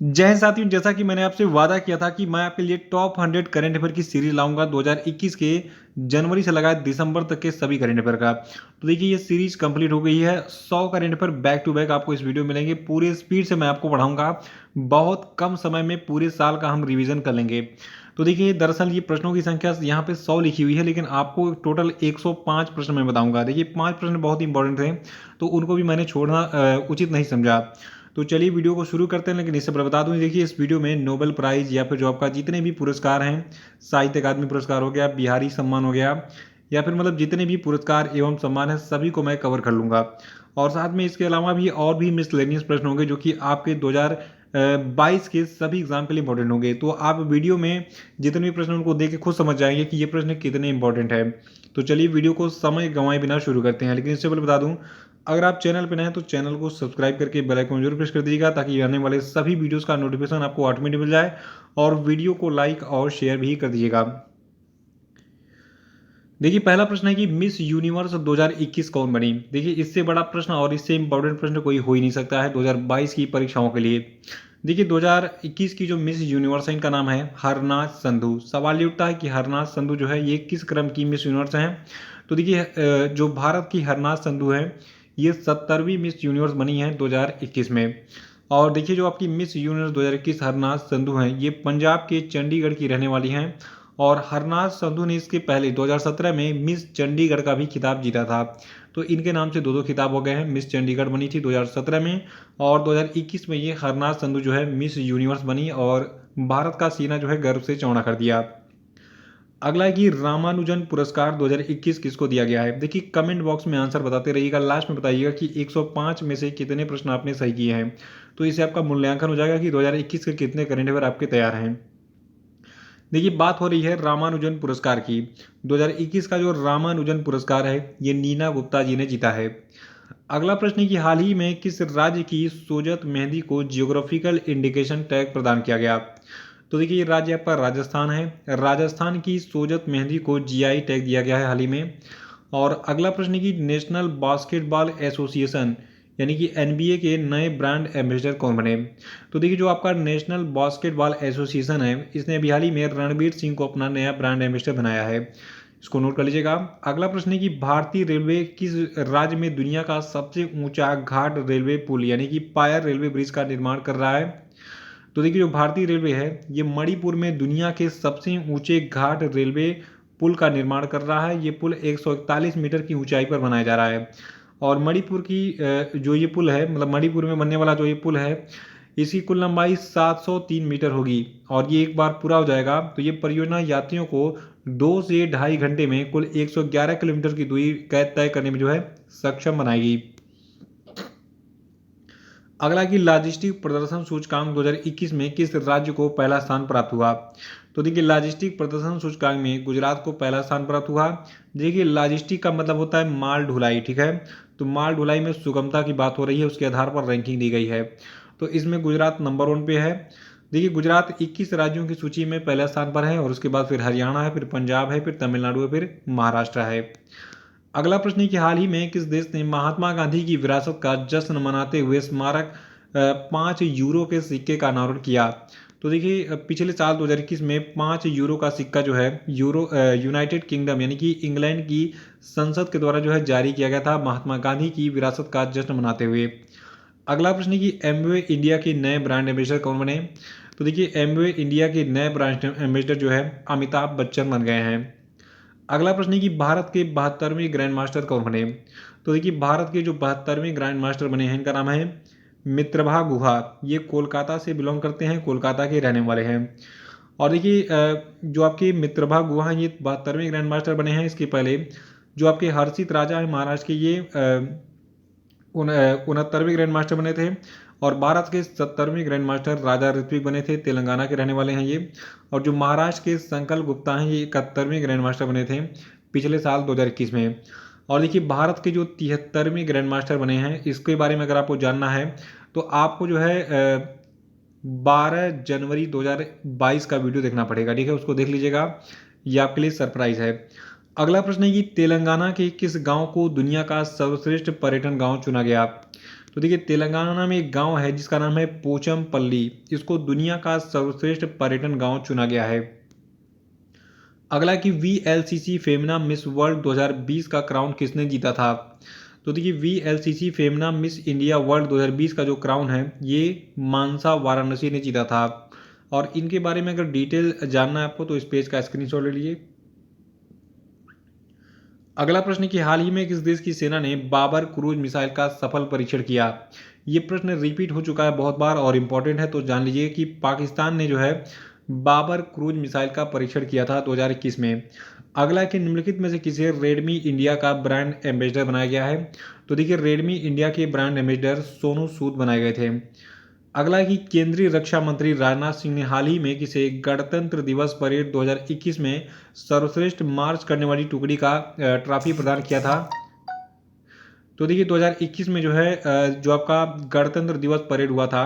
जय हिंद साथियों, जैसा कि मैंने आपसे वादा किया था कि मैं आपके लिए टॉप 100 करंट अफेयर की सीरीज लाऊंगा 2021 के जनवरी से लगाए दिसंबर तक के सभी करंट अफेयर का। तो देखिए ये सीरीज कंप्लीट हो गई है। 100 current affair back to back आपको इस वीडियो में मिलेंगे। पूरे स्पीड से मैं आपको पढ़ाऊंगा। बहुत कम समय में पूरे साल का हम रिवीजन कर लेंगे। तो देखिए दरअसल ये प्रश्नों की संख्या यहाँ पे 100 लिखी हुई है, लेकिन आपको टोटल 105 प्रश्न मैं बताऊंगा। देखिए 5 प्रश्न बहुत इंपॉर्टेंट थे, तो उनको भी मैंने छोड़ना उचित नहीं समझा। तो चलिए वीडियो को शुरू करते हैं, लेकिन इससे पहले बता दूं, देखिए इस वीडियो में नोबेल प्राइज या फिर जो आपका जितने भी पुरस्कार हैं, साहित्य अकादमी पुरस्कार हो गया, बिहारी सम्मान हो गया, या फिर मतलब जितने भी पुरस्कार एवं सम्मान है सभी को मैं कवर कर लूंगा। और साथ में इसके अलावा भी और भी मिसलेनियस प्रश्न होंगे जो कि आपके 2022 के सभी एग्जाम के लिए इंपॉर्टेंट होंगे। तो आप वीडियो में जितने भी प्रश्न उनको देख के खुद समझ जाएंगे कि ये प्रश्न कितने इंपॉर्टेंट है। तो चलिए वीडियो को समय गंवाए बिना शुरू करते हैं, लेकिन इससे पहले बता दूं, अगर आप चैनल पर नए हैं तो चैनल को सब्सक्राइब करके बेल आइकन जरूर प्रेस कर दीजिएगा, ताकि आने वाले सभी वीडियोस का नोटिफिकेशन आपको ऑटोमेटिक मिल जाए। और वीडियो को लाइक और शेयर भी कर दीजिएगा। देखिए पहला प्रश्न है कि मिस यूनिवर्स 2021 कौन बनी। देखिए इससे बड़ा प्रश्न और इससे इंपॉर्टेंट प्रश्न कोई हो ही नहीं सकता है 2022 की परीक्षाओं के लिए। देखिए 2021 की जो मिस यूनिवर्स है इनका नाम है हरनाज संधू। सवाल ये उठता है कि हरनाज संधू जो है ये किस क्रम की मिस यूनिवर्स हैं। तो देखिए जो भारत की हरनाज संधू है ये 70वीं मिस यूनिवर्स बनी है 2021 में। और देखिए जो आपकी मिस यूनिवर्स 2021 हरनाज संधू हैं ये पंजाब के चंडीगढ़ की रहने वाली हैं। और हरनाज संधू ने इसके पहले 2017 में मिस चंडीगढ़ का भी खिताब जीता था। तो इनके नाम से दो दो खिताब हो गए हैं। मिस चंडीगढ़ बनी थी 2017 में, और 2021 में ये हरनाज संधू जो है मिस यूनिवर्स बनी और भारत का सीना जो है गर्व से चौड़ा कर दिया। अगला है कि रामानुजन पुरस्कार 2021 किसको दिया गया है। देखिए कमेंट बॉक्स में आंसर बताते रहिएगा, लास्ट में बताइएगा कि 105 में से कितने प्रश्न आपने सही किए हैं। तो इससे आपका मूल्यांकन हो जाएगा कि 2021 के कितने करंट अफेयर आपके तैयार हैं। देखिए बात हो रही है रामानुजन पुरस्कार की। 2021 का जो रामानुजन पुरस्कार है ये नीना गुप्ता जी ने जीता है। अगला प्रश्न है कि हाल ही में किस राज्य की सोजत मेहंदी को जियोग्राफिकल इंडिकेशन टैग प्रदान किया गया। तो देखिए ये राज्य आपका राजस्थान है। राजस्थान की सोजत मेहंदी को जीआई टैग दिया गया है हाल ही में। और अगला प्रश्न है कि नेशनल बास्केटबॉल एसोसिएशन यानी कि एनबीए के नए ब्रांड एम्बेसडर कौन बने। तो देखिए जो आपका नेशनल बास्केटबॉल एसोसिएशन है इसने अभी हाल ही में रणवीर सिंह को अपना नया ब्रांड एम्बेसडर बनाया है। इसको नोट कर लीजिएगा। अगला प्रश्न है कि भारतीय रेलवे किस राज्य में दुनिया का सबसे ऊंचा घाट रेलवे पुल यानी कि पायर रेलवे ब्रिज का निर्माण कर रहा है। तो देखिए जो भारतीय रेलवे है ये मणिपुर में दुनिया के सबसे ऊंचे घाट रेलवे पुल का निर्माण कर रहा है। ये पुल 141 मीटर की ऊंचाई पर बनाया जा रहा है। और मणिपुर की जो ये पुल है, मतलब मणिपुर में बनने वाला जो ये पुल है, इसकी कुल लंबाई 703 मीटर होगी। और ये एक बार पूरा हो जाएगा तो ये परियोजना यात्रियों को 2 से ढाई घंटे में कुल 111 किलोमीटर की दूरी तय करने में जो है सक्षम बनाएगी। अगला कि लॉजिस्टिक प्रदर्शन सूचकांक 2021 में किस राज्य को पहला स्थान प्राप्त हुआ। तो देखिए लॉजिस्टिक प्रदर्शन सूचकांक में गुजरात को पहला स्थान प्राप्त हुआ। देखिए लॉजिस्टिक का मतलब होता है माल ढुलाई, ठीक है। तो माल ढुलाई में सुगमता की बात हो रही है, उसके आधार पर रैंकिंग दी गई है। तो इसमें गुजरात नंबर 1 पे है। देखिए गुजरात 21 राज्यों की सूची में पहले स्थान पर है, और उसके बाद फिर हरियाणा है, फिर पंजाब है, फिर तमिलनाडु है, फिर महाराष्ट्र है। अगला प्रश्न है कि हाल ही में किस देश ने महात्मा गांधी की विरासत का जश्न मनाते हुए स्मारक 5 यूरो के सिक्के का अनावरण किया। तो देखिए पिछले साल 2021 में 5 यूरो का सिक्का जो है यूनाइटेड किंगडम यानी कि इंग्लैंड की संसद के द्वारा जो है जारी किया गया था महात्मा गांधी की विरासत का जश्न मनाते हुए। अगला प्रश्न है कि एमवे इंडिया के नए ब्रांड एम्बेसडर कौन बने। तो देखिए एमवे इंडिया के नए ब्रांड एम्बेसडर जो है अमिताभ बच्चन बन गए हैं। अगला प्रश्न है कि भारत के 72वें ग्रैंड मास्टर कौन बने। तो देखिए भारत के जो 72वें ग्रैंड मास्टर बने हैं इनका नाम है मित्रभा गुहा। ये कोलकाता से बिलोंग करते हैं, कोलकाता के रहने वाले हैं। और देखिए जो आपके मित्रभा गुहा हैं, ये 72वें ग्रैंड मास्टर बने हैं। इसके पहले जो आपके हर्षित राजा है महाराष्ट्र के, ये 69वें ग्रैंड मास्टर बने थे। और भारत के 70वें ग्रैंड मास्टर राजा ऋत्विक बने थे, तेलंगाना के रहने वाले हैं ये। और जो महाराष्ट्र के संकल्प गुप्ता हैं ये 71वें ग्रैंड मास्टर बने थे पिछले साल 2021 में। और देखिए भारत के जो 73वें ग्रैंड मास्टर बने हैं इसके बारे में अगर आपको जानना है तो आपको जो है 12 जनवरी 2022 का वीडियो देखना पड़ेगा, ठीक है। उसको देख लीजिएगा, ये आपके लिए सरप्राइज है। अगला प्रश्न है कि तेलंगाना के किस गांव को दुनिया का सर्वश्रेष्ठ पर्यटन गांव चुना गया। तो देखिए तेलंगाना में एक गांव है जिसका नाम है पोचमपल्ली, इसको दुनिया का सर्वश्रेष्ठ पर्यटन गांव चुना गया है। अगला कि वीएलसीसी फेमिना मिस वर्ल्ड 2020 का क्राउन किसने जीता था? तो देखिए VLCC Femina miss India world 2020 का जो क्राउन है ये मानसा वाराणसी ने जीता था। और इनके बारे में अगर डिटेल जानना है आपको तो इस पेज का स्क्रीनशॉट ले लीजिए। अगला प्रश्न कि हाल ही में किस देश की सेना ने बाबर क्रूज मिसाइल का सफल परीक्षण किया? ये प्रश्न रिपीट हो चुका है बहुत बार और इंपॉर्टेंट है, तो जान लीजिए कि पाकिस्तान ने जो है बाबर क्रूज मिसाइल का परीक्षण किया था 2021 में। अगला कि निम्नलिखित में से किसे रेडमी इंडिया का ब्रांड एम्बेसडर बनाया गया है? तो देखिए रेडमी इंडिया के ब्रांड एम्बेसडर सोनू सूद बनाए गए थे। अगला कि केंद्रीय रक्षा मंत्री राजनाथ सिंह ने हाल ही में किसे गणतंत्र दिवस परेड 2021 में सर्वश्रेष्ठ मार्च करने वाली टुकड़ी का ट्रॉफी प्रदान किया था? तो देखिए 2021 में जो है जो आपका गणतंत्र दिवस परेड हुआ था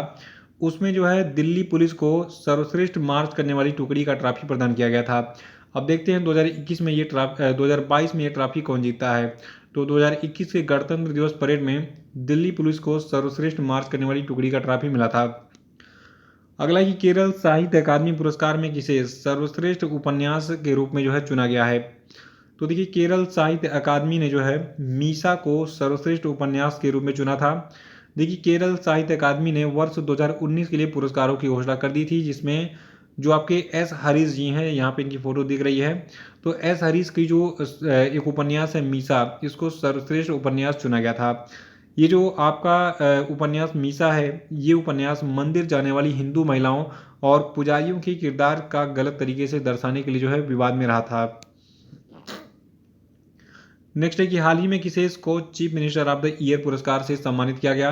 उसमें जो है दिल्ली पुलिस को सर्वश्रेष्ठ मार्च करने वाली टुकड़ी का ट्रॉफी प्रदान किया गया था। अब देखते हैं 2021 में ये 2022 में ये ट्रॉफी कौन जीतता है। तो 2021 के गणतंत्र दिवस परेड में दिल्ली पुलिस को सर्वश्रेष्ठ मार्च करने वाली टुकड़ी का ट्रॉफी मिला था। अगला कि केरल साहित्य अकादमी पुरस्कार में किसे सर्वश्रेष्ठ उपन्यास के रूप में जो है चुना गया है? तो देखिए केरल साहित्य अकादमी ने जो है मीसा को सर्वश्रेष्ठ उपन्यास के रूप में चुना था। देखिए केरल साहित्य अकादमी ने वर्ष 2019 के लिए पुरस्कारों की घोषणा कर दी थी, जिसमें जो आपके एस हरीश जी हैं, यहाँ पे इनकी फोटो दिख रही है, तो एस हरीश की जो एक उपन्यास है मीसा, इसको सर्वश्रेष्ठ उपन्यास चुना गया था। ये जो आपका उपन्यास मीसा है, ये उपन्यास मंदिर जाने वाली हिंदू महिलाओं और पुजारियों के किरदार का गलत तरीके से दर्शाने के लिए जो है विवाद में रहा था। नेक्स्ट है कि हाल ही में किसे Scotch chief minister of the year पुरस्कार से सम्मानित किया गया?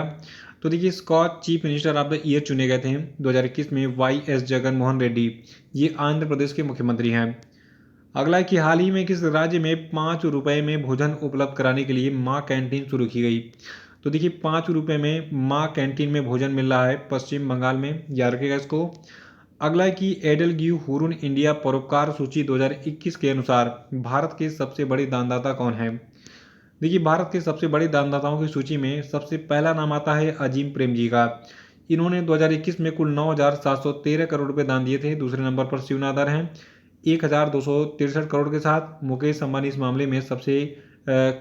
तो देखिए Scotch chief minister of the year चुने गए थे 2021 में वाई एस जगन मोहन रेड्डी, ये आंध्र प्रदेश के मुख्यमंत्री हैं। अगला है कि हाल ही में किस राज्य में 5 रुपए में भोजन उपलब्ध कराने के लिए माँ कैंटीन शुरू की गई? तो देखिए 5 रुपए में माँ कैंटीन में भोजन मिल रहा है पश्चिम बंगाल में, याद रखिएगा इसको। अगला है कि एडलग्यू हुरुन इंडिया परोपकार सूची 2021 के अनुसार भारत के सबसे बड़े दानदाता कौन है? देखिए भारत के सबसे बड़े दानदाताओं की सूची में सबसे पहला नाम आता है अजीम प्रेम जी का। इन्होंने 2021 में कुल 9,713 करोड़ रुपए दान दिए थे। दूसरे नंबर पर शिवनादर हैं 1,263 करोड़ के साथ। मुकेश अंबानी इस मामले में सबसे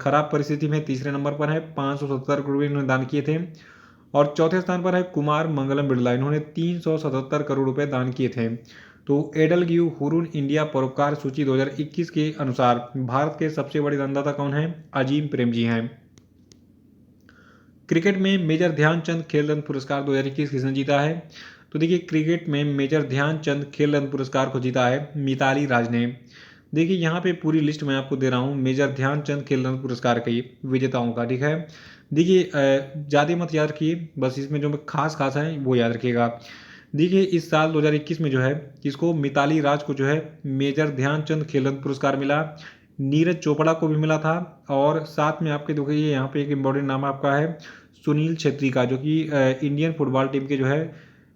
खराब परिस्थिति में तीसरे नंबर पर है, 570 करोड़ इन्होंने दान किए थे। और चौथे स्थान पर है कुमार मंगलम बिरला, इन्होंने 377 करोड़ रुपए दान किए थे। तो एडलग्यू हुरुन इंडिया परोपकार सूची 2021 के अनुसार भारत के सबसे बड़े दानदाता कौन हैं? अजीम प्रेम जी हैं। क्रिकेट में मेजर ध्यानचंद खेल रत्न पुरस्कार 2021 किसने जीता है? तो देखिए क्रिकेट में मेजर ध्यानचंद खेल रत्न पुरस्कार को जीता है मिताली राज ने। देखिए यहाँ पे पूरी लिस्ट मैं आपको दे रहा हूँ मेजर ध्यानचंद खेल रत्न पुरस्कार के विजेताओं का, ठीक है। देखिए ज़्यादा मत याद रखिए, बस इसमें जो खास खास है वो याद रखिएगा। देखिए इस साल 2021 में जो है इसको मिताली राज को जो है मेजर ध्यानचंद खेल रत्न पुरस्कार मिला, नीरज चोपड़ा को भी मिला था। और साथ में आपके देखिए यहाँ पे एक इम्पोर्टेंट नाम आपका है सुनील छेत्री का, जो कि इंडियन फुटबॉल टीम के जो है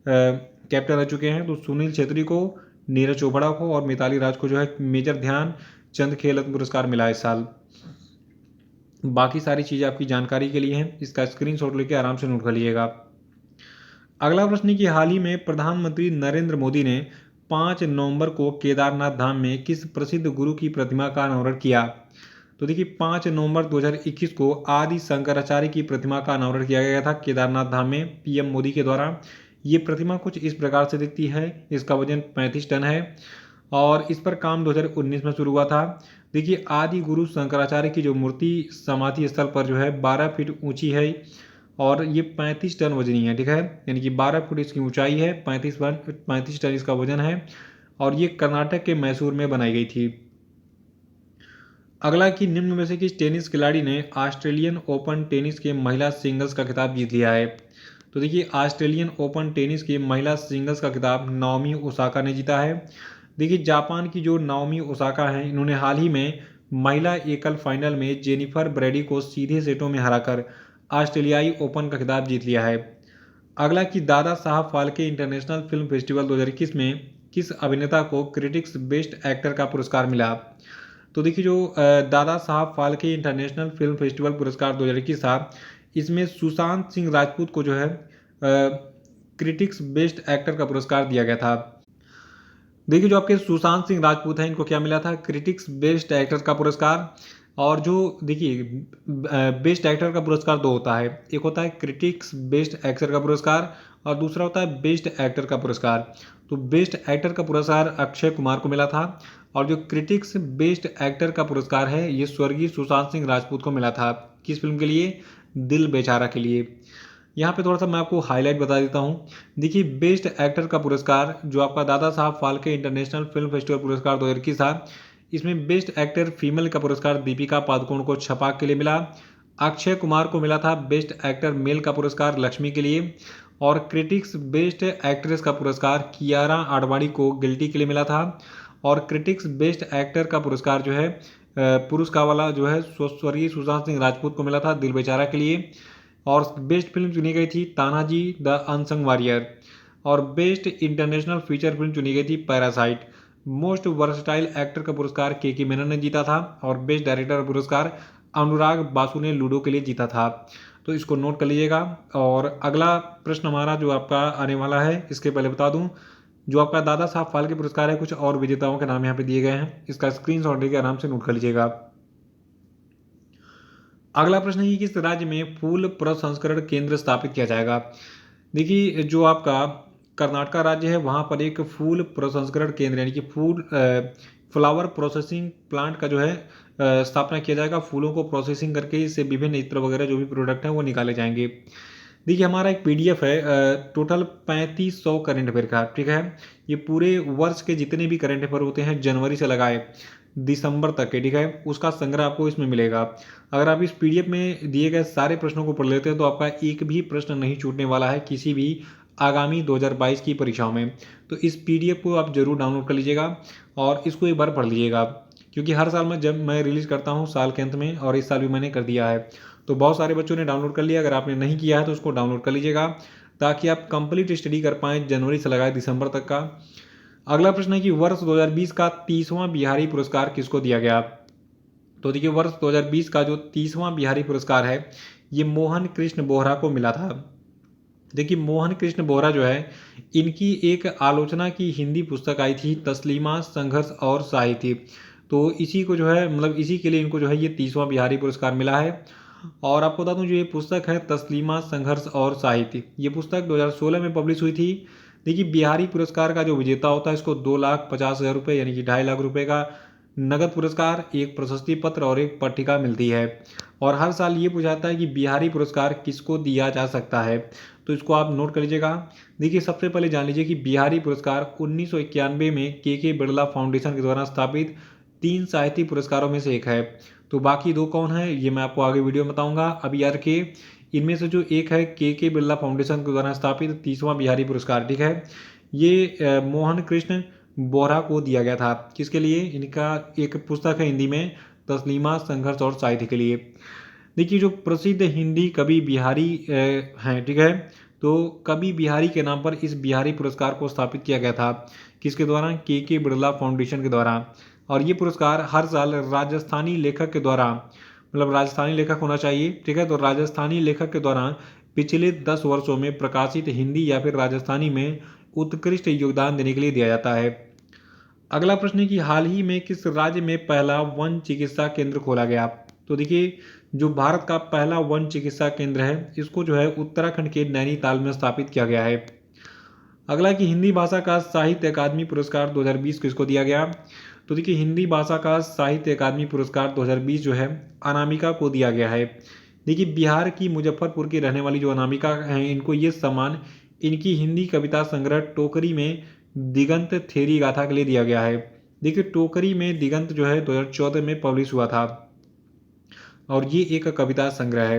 कैप्टन रह चुके हैं। तो सुनील छेत्री को, नीरज चोपड़ा को और मिताली राज को जो है मेजर ध्यानचंद खेल रत्न पुरस्कार मिला इस साल। बाकी सारी चीज़ें आपकी जानकारी के लिए हैं, इसका स्क्रीनशॉट लेके आराम से नोट कर लीजिएगा। अगला प्रश्न कि हाल ही में प्रधानमंत्री नरेंद्र मोदी ने 5 नवंबर को केदारनाथ धाम में किस प्रसिद्ध गुरु की प्रतिमा का अनावरण किया? तो देखिए 5 नवंबर 2021 को आदि शंकराचार्य की प्रतिमा का अनावरण किया गया था केदारनाथ धाम में पीएम मोदी के द्वारा। ये प्रतिमा कुछ इस प्रकार से दिखती है, इसका वजन 35 टन है और इस पर काम 2019 में शुरू हुआ था। देखिए आदि गुरु शंकराचार्य की जो मूर्ति समाधि स्थल पर जो है 12 फीट ऊंची है और ये 35 टन वजनी है, ठीक है। यानी कि 12 फुट इसकी ऊंचाई है, 35 टन इसका वजन है और ये कर्नाटक के मैसूर में बनाई गई थी। अगला कि निम्न में से किस टेनिस खिलाड़ी ने ऑस्ट्रेलियन ओपन टेनिस के महिला सिंगल्स का खिताब जीत लिया है? तो देखिए ऑस्ट्रेलियन ओपन टेनिस के महिला सिंगल्स का खिताब नाओमी ओसाका ने जीता है। देखिए जापान की जो नाओमी ओसाका हैं, इन्होंने हाल ही में महिला एकल फाइनल में जेनिफर ब्रैडी को सीधे सेटों में हराकर ऑस्ट्रेलियाई ओपन का खिताब जीत लिया है। अगला कि Dada Saheb Phalke international film festival 2021 में किस अभिनेता को क्रिटिक्स बेस्ट एक्टर का पुरस्कार मिला? तो देखिए जो Dada Saheb Phalke international film festival पुरस्कार 2021 था, इसमें सुशांत सिंह राजपूत को जो है क्रिटिक्स बेस्ट एक्टर का पुरस्कार दिया गया था। देखिए जो आपके सुशांत सिंह राजपूत हैं इनको क्या मिला था, क्रिटिक्स बेस्ट एक्टर का पुरस्कार। और जो देखिए बेस्ट एक्टर का पुरस्कार दो होता है, एक होता है क्रिटिक्स बेस्ट एक्टर का पुरस्कार और दूसरा होता है बेस्ट एक्टर का पुरस्कार। तो बेस्ट एक्टर का पुरस्कार अक्षय कुमार को मिला था और जो क्रिटिक्स बेस्ट एक्टर का पुरस्कार है ये स्वर्गीय सुशांत सिंह राजपूत को मिला था। किस फिल्म के लिए, दिल बेचारा के लिए। यहाँ पे थोड़ा सा मैं आपको हाईलाइट बता देता हूँ। देखिए बेस्ट एक्टर का पुरस्कार जो आपका Dada Saheb Phalke international film festival पुरस्कार 2021 था, इसमें बेस्ट एक्टर फीमेल का पुरस्कार दीपिका पादुकोण को छपाक के लिए मिला। अक्षय कुमार को मिला था बेस्ट एक्टर मेल का पुरस्कार लक्ष्मी के लिए। और क्रिटिक्स बेस्ट एक्ट्रेस का पुरस्कार कियारा आडवाणी को गिल्टी के लिए मिला था। और क्रिटिक्स बेस्ट एक्टर का पुरस्कार जो है पुरुष का वाला जो है स्वर्गीय सुशांत सिंह राजपूत को मिला था दिल बेचारा के लिए। और बेस्ट फिल्म चुनी गई थी तानाजी द अनसंग वॉरियर। और बेस्ट इंटरनेशनल फीचर फिल्म चुनी गई थी पैरासाइट। मोस्ट वर्सटाइल एक्टर का पुरस्कार के मेनन ने जीता था और बेस्ट डायरेक्टर का पुरस्कार अनुराग बासु ने लूडो के लिए जीता था। तो इसको नोट कर लीजिएगा। और अगला प्रश्न हमारा जो आपका आने वाला है, इसके पहले बता दूं जो आपका दादा साहब फाल्के पुरस्कार है कुछ और विजेताओं के नाम यहाँ पे दिए गए हैं, इसका स्क्रीनशॉट लेके आराम से नोट कर लीजिएगा। अगला प्रश्न है कि किस राज्य में फूल प्रसंस्करण केंद्र स्थापित किया जाएगा। देखिए जो आपका कर्नाटका राज्य है वहाँ पर एक फूल प्रसंस्करण केंद्र यानी कि फ्लावर प्रोसेसिंग प्लांट का जो है स्थापना किया जाएगा। फूलों को प्रोसेसिंग करके इससे विभिन्न इत्र वगैरह जो भी प्रोडक्ट हैं वो निकाले जाएंगे। देखिए हमारा एक पीडीएफ है टोटल 3500 करंट अफेयर का, ठीक है। ये पूरे वर्ष के जितने भी करंट अफेयर होते हैं जनवरी से लगाए दिसंबर तक के, ठीक है, उसका संग्रह आपको इसमें मिलेगा। अगर आप इस पीडीएफ में दिए गए सारे प्रश्नों को पढ़ लेते हैं तो आपका एक भी प्रश्न नहीं छूटने वाला है किसी भी आगामी 2022 की परीक्षाओं में। तो इस पीडीएफ को आप जरूर डाउनलोड कर लीजिएगा और इसको एक बार पढ़ लीजिएगा, क्योंकि हर साल जब मैं रिलीज करता हूँ साल के अंत में, और इस साल भी मैंने कर दिया है। तो बहुत सारे बच्चों ने डाउनलोड कर लिया, अगर आपने नहीं किया है तो उसको डाउनलोड कर लीजिएगा ताकि आप कंप्लीट स्टडी कर पाएँ जनवरी से लगाए दिसंबर तक का। अगला प्रश्न है कि वर्ष 2020 का 30वां बिहारी पुरस्कार किसको दिया गया। तो देखिए वर्ष 2020 का जो 30वां बिहारी पुरस्कार है ये मोहन कृष्ण बोहरा को मिला था। देखिए मोहन कृष्ण बोहरा जो है इनकी एक आलोचना की हिंदी पुस्तक आई थी तस्लीमा संघर्ष और साहित्य। तो इसी को जो है मतलब इसी के लिए इनको जो है ये 30वां बिहारी पुरस्कार मिला है। और आपको बता दूं जो ये पुस्तक है तस्लीमा संघर्ष और साहित्य, ये पुस्तक 2016 में पब्लिश हुई थी। देखिए बिहारी पुरस्कार का जो विजेता होता है इसको 2,50,000 रुपये यानी कि 2.5 लाख रुपए का नगद पुरस्कार, एक प्रशस्ति पत्र और एक पट्टिका मिलती है। और हर साल ये पूछाता है कि बिहारी पुरस्कार किसको दिया जा सकता है, तो इसको आप नोट कर लीजिएगा। देखिए सबसे पहले जान लीजिए कि बिहारी पुरस्कार 1991 में के बिरला फाउंडेशन के द्वारा स्थापित 3 साहित्यिक पुरस्कारों में से एक है। तो बाकी 2 कौन है ये मैं आपको आगे वीडियो में बताऊंगा। अभी याद रखिए इनमें से जो एक है के बिरला फाउंडेशन के द्वारा स्थापित 30वां बिहारी पुरस्कार, ठीक है, ये मोहन कृष्ण बोहरा को दिया गया था। किसके लिए, इनका एक पुस्तक है हिंदी में तस्लीमा संघर्ष और साहित्य के लिए। देखिए जो प्रसिद्ध हिंदी कवि बिहारी हैं, ठीक है, तो कवि बिहारी के नाम पर इस बिहारी पुरस्कार को स्थापित किया गया था। किसके द्वारा, के बिरला फाउंडेशन के द्वारा। और ये पुरस्कार हर साल राजस्थानी लेखक के द्वारा, मतलब राजस्थानी लेखक होना चाहिए, ठीक है, तो राजस्थानी लेखक के द्वारा पिछले 10 वर्षों में प्रकाशित हिंदी या फिर राजस्थानी में उत्कृष्ट योगदान देने के लिए दिया जाता है। अगला प्रश्न है कि हाल ही में किस राज्य में पहला वन चिकित्सा केंद्र खोला गया। तो देखिए जो भारत का पहला वन चिकित्सा केंद्र है इसको जो है उत्तराखंड के नैनीताल में स्थापित किया गया है। अगला कि हिंदी भाषा का साहित्य अकादमी पुरस्कार 2020 किसको दिया गया। तो देखिए हिंदी भाषा का साहित्य अकादमी पुरस्कार 2020 जो है अनामिका को दिया गया है। देखिए बिहार की मुजफ्फरपुर की रहने वाली जो अनामिका हैं इनको ये सम्मान इनकी हिंदी कविता संग्रह टोकरी में दिगंत थेरी गाथा के लिए दिया गया है। देखिए टोकरी में दिगंत जो है 2014 में पब्लिश हुआ था और ये एक कविता संग्रह है।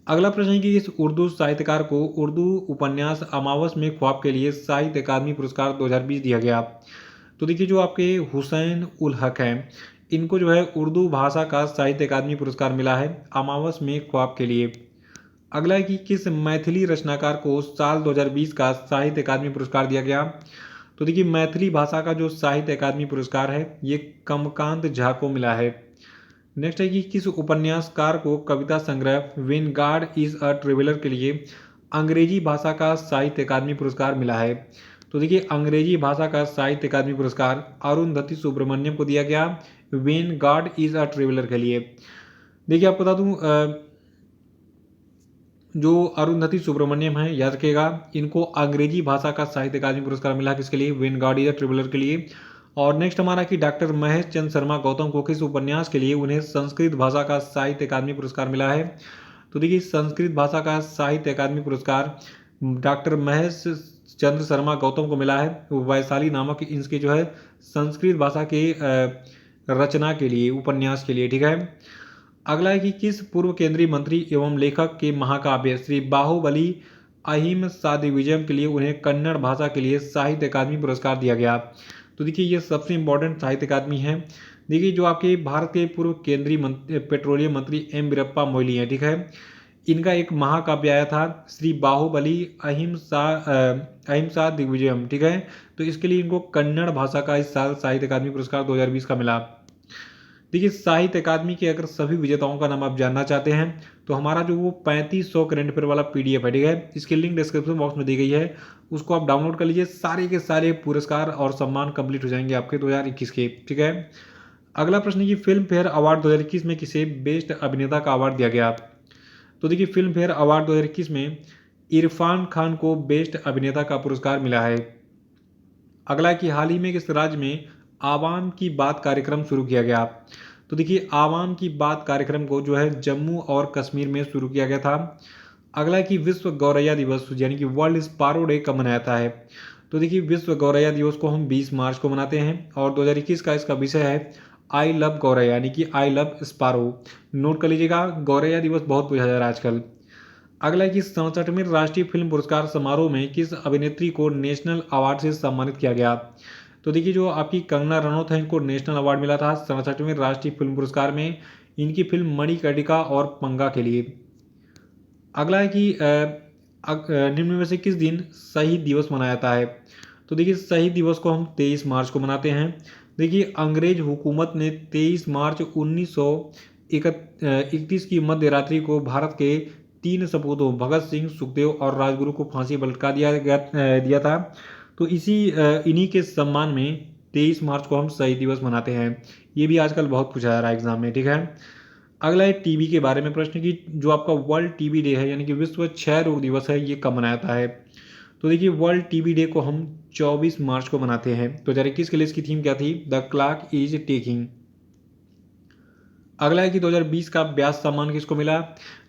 अगला प्रश्न है कि इस उर्दू साहित्यकार को उर्दू उपन्यास अमावस में ख्वाब के लिए साहित्य अकादमी पुरस्कार 2020 दिया गया। तो देखिए जो आपके हुसैन उल हक हैं इनको जो है उर्दू भाषा का साहित्य अकादमी पुरस्कार मिला है अमावस में ख्वाब के लिए। अगला है कि किस मैथिली रचनाकार को साल 2020 का साहित्य अकादमी पुरस्कार दिया गया। तो देखिए मैथिली भाषा का जो साहित्य अकादमी पुरस्कार है ये कमकांत झा को मिला है। नेक्स्ट है कि किस उपन्यासकार को कविता संग्रह when God is a traveller के लिए अंग्रेजी भाषा का साहित्य अकादमी पुरस्कार मिला है। तो देखिए अंग्रेजी भाषा का साहित्य अकादमी पुरस्कार अरुंधति सुब्रमण्यम को दिया गया when God is a traveller के लिए। देखिए आपको बता दूं जो अरुंधति सुब्रमण्यम है, याद रखिएगा, इनको अंग्रेजी भाषा का साहित्य अकादमी पुरस्कार मिला किसके लिए, when God is a traveller के लिए। और नेक्स्ट हमारा कि डॉक्टर महेश चंद्र शर्मा गौतम को किस उपन्यास के लिए उन्हें संस्कृत भाषा का साहित्य अकादमी पुरस्कार मिला है। तो देखिए संस्कृत भाषा का साहित्य अकादमी पुरस्कार डॉक्टर महेश चंद्र शर्मा गौतम को मिला है वैशाली नामक इनके जो है संस्कृत भाषा के रचना के लिए, उपन्यास के लिए। ठीक है, अगला है कि किस पूर्व केंद्रीय मंत्री एवं लेखक के महाकाव्य श्री बाहुबली अहिम सादिविजयम के लिए उन्हें कन्नड़ भाषा के लिए साहित्य अकादमी पुरस्कार दिया गया। तो देखिए ये सबसे इम्पोर्टेंट साहित्य अकादमी है। देखिए जो आपके भारत के पूर्व केंद्रीय पेट्रोलियम मंत्री एम वीरप्पा मोइली हैं, ठीक है, इनका एक महाकाव्य आया था श्री बाहुबली अहिंसा दिग्विजयम। ठीक है, तो इसके लिए इनको कन्नड़ भाषा का इस साल साहित्य अकादमी पुरस्कार 2020 का मिला। देखिए साहित्य अकादमी के अगर सभी विजेताओं का नाम आप जानना चाहते हैं तो हमारा जो वो 3500 करंट अफेयर वाला PDF है, ठीक है, इसकी लिंक डिस्क्रिप्शन बॉक्स में दी गई है, उसको आप डाउनलोड कर लीजिए। सारे के सारे पुरस्कार और सम्मान कंप्लीट हो जाएंगे आपके 2021 के। ठीक है, अगला प्रश्न है कि फिल्म फेयर अवार्ड 2021 में किसे बेस्ट अभिनेता का अवार्ड दिया गया। तो देखिए फिल्म फेयर अवार्ड 2021 में इरफान खान को बेस्ट अभिनेता का पुरस्कार मिला है। अगला कि हाल ही में किस राज्य में आवाम की बात कार्यक्रम शुरू किया गया। तो देखिए आवाम की बात कार्यक्रम को जो है जम्मू और कश्मीर में शुरू किया गया था। अगला कि विश्व गौरैया दिवस यानी कि वर्ल्ड स्पारो डे कब मनाया जाता है। तो देखिए विश्व गौरैया दिवस को हम 20 मार्च को मनाते हैं और 2021 का इसका विषय है आई लव गौरैया यानी कि आई लव स्पारो। नोट कर लीजिएगा, गौरैया दिवस बहुत पूछा जा रहा है आजकल। अगला है कि 67वें राष्ट्रीय फिल्म पुरस्कार समारोह में किस अभिनेत्री को नेशनल अवार्ड से सम्मानित किया गया। तो देखिए जो आपकी कंगना रनौत है, इनको नेशनल अवार्ड मिला था 67वें राष्ट्रीय फिल्म पुरस्कार में इनकी फिल्म मणिकर्णिका और पंगा के लिए। अगला है कि निम्न में से किस दिन शहीद दिवस मनाया जाता है। तो देखिए शहीद दिवस को हम 23 मार्च को मनाते हैं। देखिए अंग्रेज हुकूमत ने 23 मार्च 1931 की मध्य रात्रि को भारत के 3 सपूतों भगत सिंह, सुखदेव और राजगुरु को फांसी पर लटका दिया था। तो इन्हीं के सम्मान में 23 मार्च को हम शहीद दिवस मनाते हैं। ये भी आजकल बहुत पूछा जा रहा है एग्जाम में। ठीक है, अगला है टीबी के बारे में प्रश्न की जो आपका वर्ल्ड टीबी डे है यानी कि विश्व क्षय रोग दिवस है, ये कब मनाया जाता है। तो देखिए वर्ल्ड टीबी डे को हम 24 मार्च को मनाते हैं। तो 2021 के लिए इसकी थीम क्या थी, द क्लॉक इज टिकिंग। अगला है कि 2020 का व्यास सम्मान किसको मिला।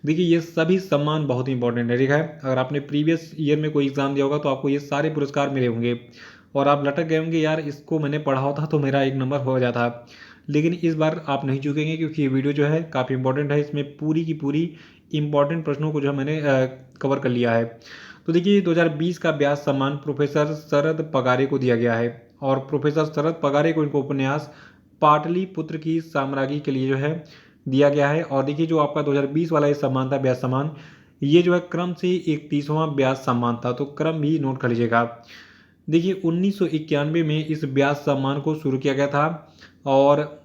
देखिए ये सभी सम्मान बहुत ही इंपॉर्टेंट है। ठीक है, अगर आपने प्रीवियस ईयर में कोई एग्जाम दिया होगा तो आपको ये सारे पुरस्कार मिले होंगे और आप लटक गए होंगे, यार इसको मैंने पढ़ा होता तो मेरा 1 नंबर हो जाता। लेकिन इस बार आप नहीं चूकेंगे क्योंकि ये वीडियो जो है काफ़ी इंपॉर्टेंट है। इसमें पूरी की पूरी इंपॉर्टेंट प्रश्नों को जो है मैंने कवर कर लिया है। तो देखिए 2020 का व्यास सम्मान प्रोफेसर शरद पगारे को दिया गया है और प्रोफेसर शरद पगारे को इनको उपन्यास पाटलिपुत्र की साम्राज्ञी के लिए जो है दिया गया है। और देखिए जो आपका 2020 वाला ये सम्मान था व्यास सम्मान, ये जो है क्रम से 31वां व्यास सम्मान था, तो क्रम भी नोट कर लीजिएगा। देखिए 1991 में इस व्यास सम्मान को शुरू किया गया था और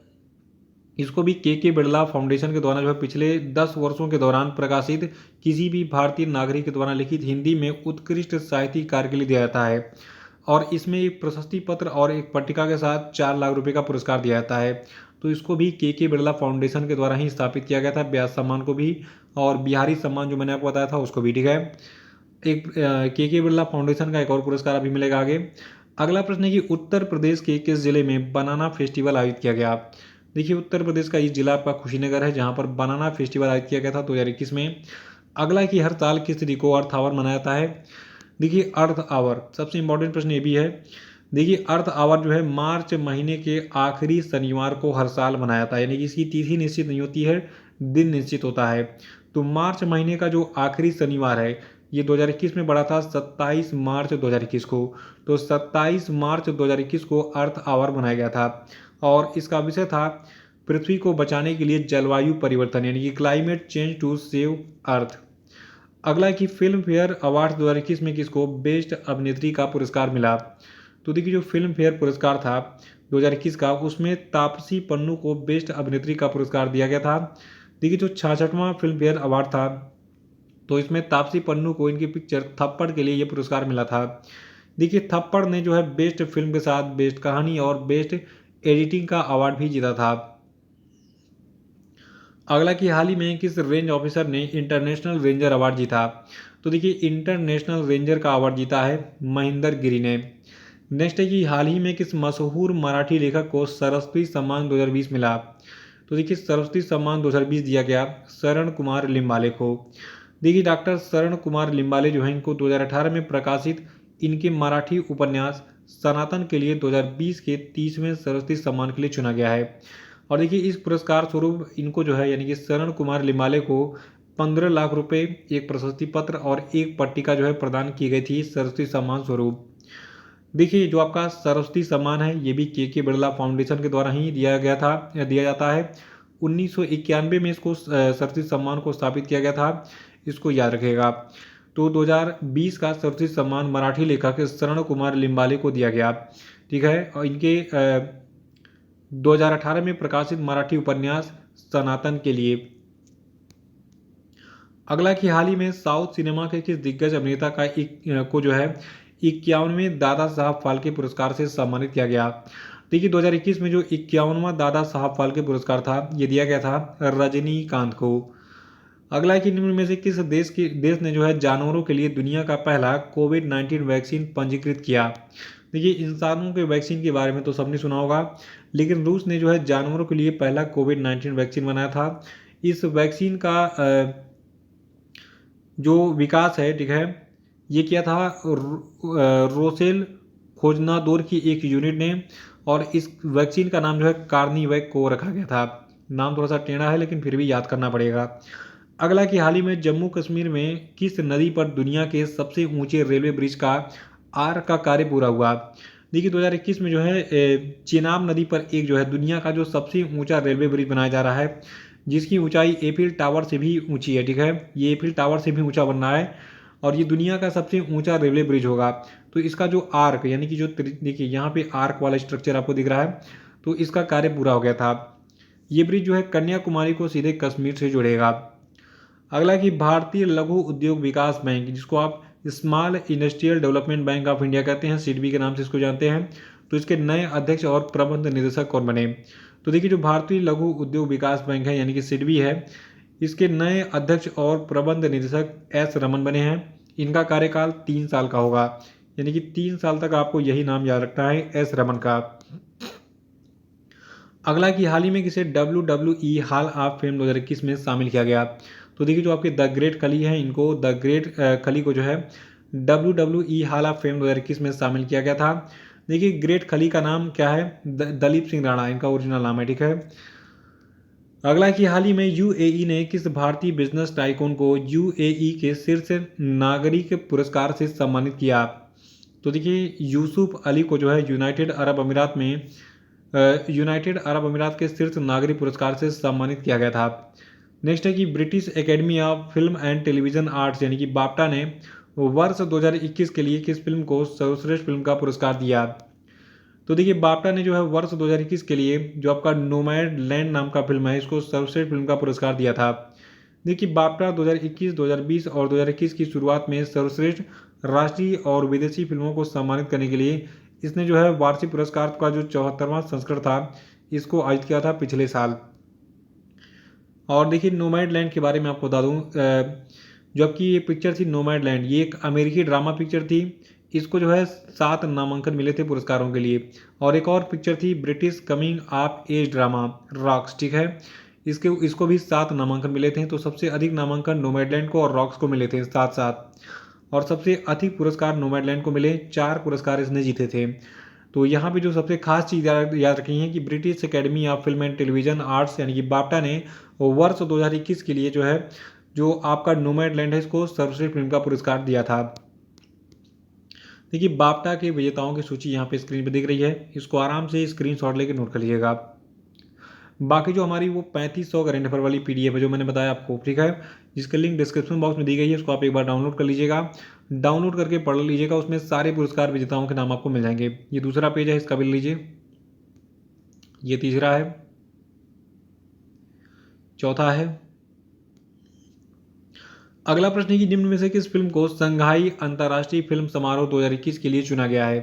इसको भी के बिरला फाउंडेशन के द्वारा जो है पिछले 10 वर्षों के दौरान प्रकाशित किसी भी भारतीय नागरिक के द्वारा लिखित हिंदी में उत्कृष्ट साहित्यिक कार्य के लिए दिया जाता है। और इसमें एक प्रशस्ति पत्र और एक पट्टिका के साथ 4 लाख रुपए का पुरस्कार दिया जाता है। तो इसको भी के बिरला फाउंडेशन के द्वारा ही स्थापित किया गया था, व्यास सम्मान को भी और बिहारी सम्मान जो मैंने आपको बताया था उसको भी। ठीक है, एक के बिरला फाउंडेशन का एक और पुरस्कार अभी मिलेगा आगे। अगला प्रश्न है कि उत्तर प्रदेश के किस जिले में बनाना फेस्टिवल आयोजित किया गया। देखिए उत्तर प्रदेश का ये जिला आपका कुशीनगर है जहां पर बनाना फेस्टिवल आयोजित किया गया था 2021 में। अगला कि हर साल किस तिथि को अर्थ आवर मनाया जाता है। देखिए अर्थ आवर सबसे इंपॉर्टेंट प्रश्न ये भी है। देखिए अर्थ आवर जो है मार्च महीने के आखिरी शनिवार को हर साल मनाया जाता है, यानी कि इसकी तिथि निश्चित नहीं होती है, दिन निश्चित होता है। तो मार्च महीने का जो आखिरी शनिवार है ये 2021 में पड़ा था 27 मार्च 2021 को। तो 27 मार्च 2021 को अर्थ आवर मनाया गया था और इसका विषय था पृथ्वी को बचाने के लिए जलवायु परिवर्तन यानी कि climate change to save earth. अगला कि फिल्म फेयर अवार्ड 2021 में किसको बेस्ट अभिनेत्री का पुरस्कार मिला। तो देखिए जो फिल्म फेयर पुरस्कार था 2021 का, उसमें तापसी पन्नू को बेस्ट अभिनेत्री का पुरस्कार दिया गया था। देखिए जो 66वां फिल्म फेयर अवार्ड था, तो इसमें तापसी पन्नू को इनकी पिक्चर थप्पड़ के लिए ये पुरस्कार मिला था। देखिए थप्पड़ ने जो है बेस्ट फिल्म के साथ बेस्ट कहानी और बेस्ट एडिटिंग का अवार्ड भी जीता था। अगला कि हाल ही में किस रेंज ऑफिसर ने इंटरनेशनल रेंजर अवार्ड जीता। तो देखिए इंटरनेशनल रेंजर का अवार्ड जीता है महेंद्र गिरी ने। नेक्स्ट है कि हाल ही में किस मशहूर मराठी लेखक को सरस्वती सम्मान 2020 मिला। तो देखिए सरस्वती सम्मान 2020 दिया गया शरण कुमार लिम्बाले को। देखिए डॉक्टर शरण कुमार लिम्बाले जो है इनको 2018 में प्रकाशित इनके मराठी उपन्यास सनातन के लिए 2020 के 30वें सरस्वती सम्मान के लिए चुना गया है। और देखिए इस पुरस्कार स्वरूप इनको जो है यानी कि शरण कुमार लिम्बाले को 15 लाख रुपए, एक प्रशस्ति पत्र और एक पट्टिका जो है प्रदान की गई थी सरस्वती सम्मान स्वरूप। देखिए जो आपका सरस्वती सम्मान है ये भी के बिरला फाउंडेशन के द्वारा ही दिया गया था या दिया जाता है। 1991 में इसको सरस्वती सम्मान को स्थापित किया गया था, इसको याद रखिएगा। तो 2020 का सरस्वती सम्मान मराठी लेखक शरण कुमार लिम्बाले को दिया गया। ठीक है, और इनके 2018 में प्रकाशित मराठी उपन्यास सनातन के लिए। अगला कि हाल ही में साउथ सिनेमा के किस दिग्गज अभिनेता को जो है 51वें दादा साहब फाल्के पुरस्कार से सम्मानित किया गया। देखिए 2021 में जो 51वां दादा साहब फाल्के पुरस्कार था ये दिया गया था रजनीकांत को। अगला कि निम्न में से किस देश ने जो है जानवरों के लिए दुनिया का पहला कोविड-19 वैक्सीन पंजीकृत किया। देखिए इंसानों के वैक्सीन के बारे में तो सबने सुना होगा, लेकिन रूस ने जो है जानवरों के लिए पहला कोविड-19 वैक्सीन बनाया था। इस वैक्सीन का जो विकास है, ठीक है, ये किया था रोसेल खोजनादोर की एक यूनिट ने, और इस वैक्सीन का नाम जो है कार्निवैक को रखा गया था। नाम थोड़ा सा टेढ़ा है लेकिन फिर भी याद करना पड़ेगा। अगला कि हाल ही में जम्मू कश्मीर में किस नदी पर दुनिया के सबसे ऊंचे रेलवे ब्रिज का आर का कार्य पूरा हुआ। देखिए 2021 में जो है चेनाब नदी पर एक जो है दुनिया का जो सबसे ऊंचा रेलवे ब्रिज बनाया जा रहा है, जिसकी ऊंचाई एफिल टावर से भी ऊंची है। ठीक है, ये एफिल टावर से भी ऊंचा बन रहा है और ये दुनिया का सबसे ऊंचा रेलवे ब्रिज होगा। तो इसका जो आर्क यानी कि जो देखिए यहाँ पे आर्क वाला स्ट्रक्चर आपको दिख रहा है, तो इसका कार्य पूरा हो गया था। ये ब्रिज जो है कन्याकुमारी को सीधे कश्मीर से जोड़ेगा। अगला कि भारतीय लघु उद्योग विकास बैंक, जिसको आप small industrial development bank of India कहते हैं, सिडबी के नाम से इसको जानते हैं, तो इसके नए अध्यक्ष और प्रबंध निदेशक कौन बने। तो देखिए जो भारतीय लघु उद्योग विकास बैंक है यानी कि सिडबी है, इसके नए अध्यक्ष और प्रबंध निदेशक एस रमन बने हैं। इनका कार्यकाल 3 साल का होगा, यानी कि 3 साल तक आपको यही नाम याद रखना है, एस रमन का। अगला कि हाल ही में किसे WWE हॉल ऑफ फेम 2021 में शामिल किया गया। तो देखिए जो आपके द ग्रेट खली है, इनको द ग्रेट खली को जो है WWE हॉल ऑफ फेम 2021 में शामिल किया गया था। देखिए ग्रेट खली का नाम क्या है, दलीप सिंह राणा इनका ओरिजिनल नाम है। ठीक है, अगला कि हाल ही में यूएई ने किस भारतीय बिजनेस टाइकून को यूएई के शीर्ष नागरिक पुरस्कार से सम्मानित किया। तो देखिए यूसुफ अली को जो है यूनाइटेड अरब अमीरात के शीर्ष नागरिक पुरस्कार से सम्मानित किया गया था। नेक्स्ट है कि British academy of film and television arts यानी कि बाफ्टा ने वर्ष 2021 के लिए किस फिल्म को सर्वश्रेष्ठ फिल्म का पुरस्कार दिया। तो देखिए बाफ्टा ने जो है वर्ष 2021 के लिए जो आपका नोमैड लैंड नाम का फिल्म है, इसको सर्वश्रेष्ठ फिल्म का पुरस्कार दिया था। देखिए बाफ्टा 2021, 2020 और 2021 की शुरुआत में सर्वश्रेष्ठ राष्ट्रीय और विदेशी फिल्मों को सम्मानित करने के लिए इसने जो है वार्षिक पुरस्कार का जो 74वां संस्करण था इसको आयोजित किया था पिछले साल। और देखिए नोमैड लैंड के बारे में आपको बता दूं, जो आपकी ये पिक्चर थी नोमैड लैंड, ये एक अमेरिकी ड्रामा पिक्चर थी। इसको जो है 7 नामांकन मिले थे पुरस्कारों के लिए। और एक और पिक्चर थी British coming of age drama Rocks, ठीक है, इसको भी 7 नामांकन मिले थे। तो सबसे अधिक नामांकन नोमैडलैंड को और रॉक्स को मिले थे 7-7, और सबसे अधिक पुरस्कार नोमैडलैंड को मिले, 4 पुरस्कार इसने जीते थे। तो यहाँ पे जो सबसे खास चीज़ याद रखी है कि British academy of film and television arts यानी कि बाफ्टा ने वर्ष 2021 के लिए जो है जो आपका नोमैडलैंड है इसको सर्वश्रेष्ठ फिल्म का पुरस्कार दिया था। देखिए बाफ्टा के विजेताओं की सूची यहाँ पे स्क्रीन पे दिख रही है, इसको आराम से स्क्रीनशॉट लेके नोट कर लीजिएगा। बाकी जो हमारी वो 3500 करेंट अफेयर वाली पीडीएफ है जो मैंने बताया आपको, ठीक है, जिसका लिंक डिस्क्रिप्शन बॉक्स में दी गई है, उसको आप एक बार डाउनलोड कर लीजिएगा। डाउनलोड करके पढ़ लीजिएगा, उसमें सारे पुरस्कार विजेताओं के नाम आपको मिल जाएंगे। ये दूसरा पेज है, इसका भी लीजिए। ये तीसरा है। चौथा है। अगला प्रश्न है कि निम्न में से किस फिल्म को संघाई अंतर्राष्ट्रीय फिल्म समारोह 2021 के लिए चुना गया है।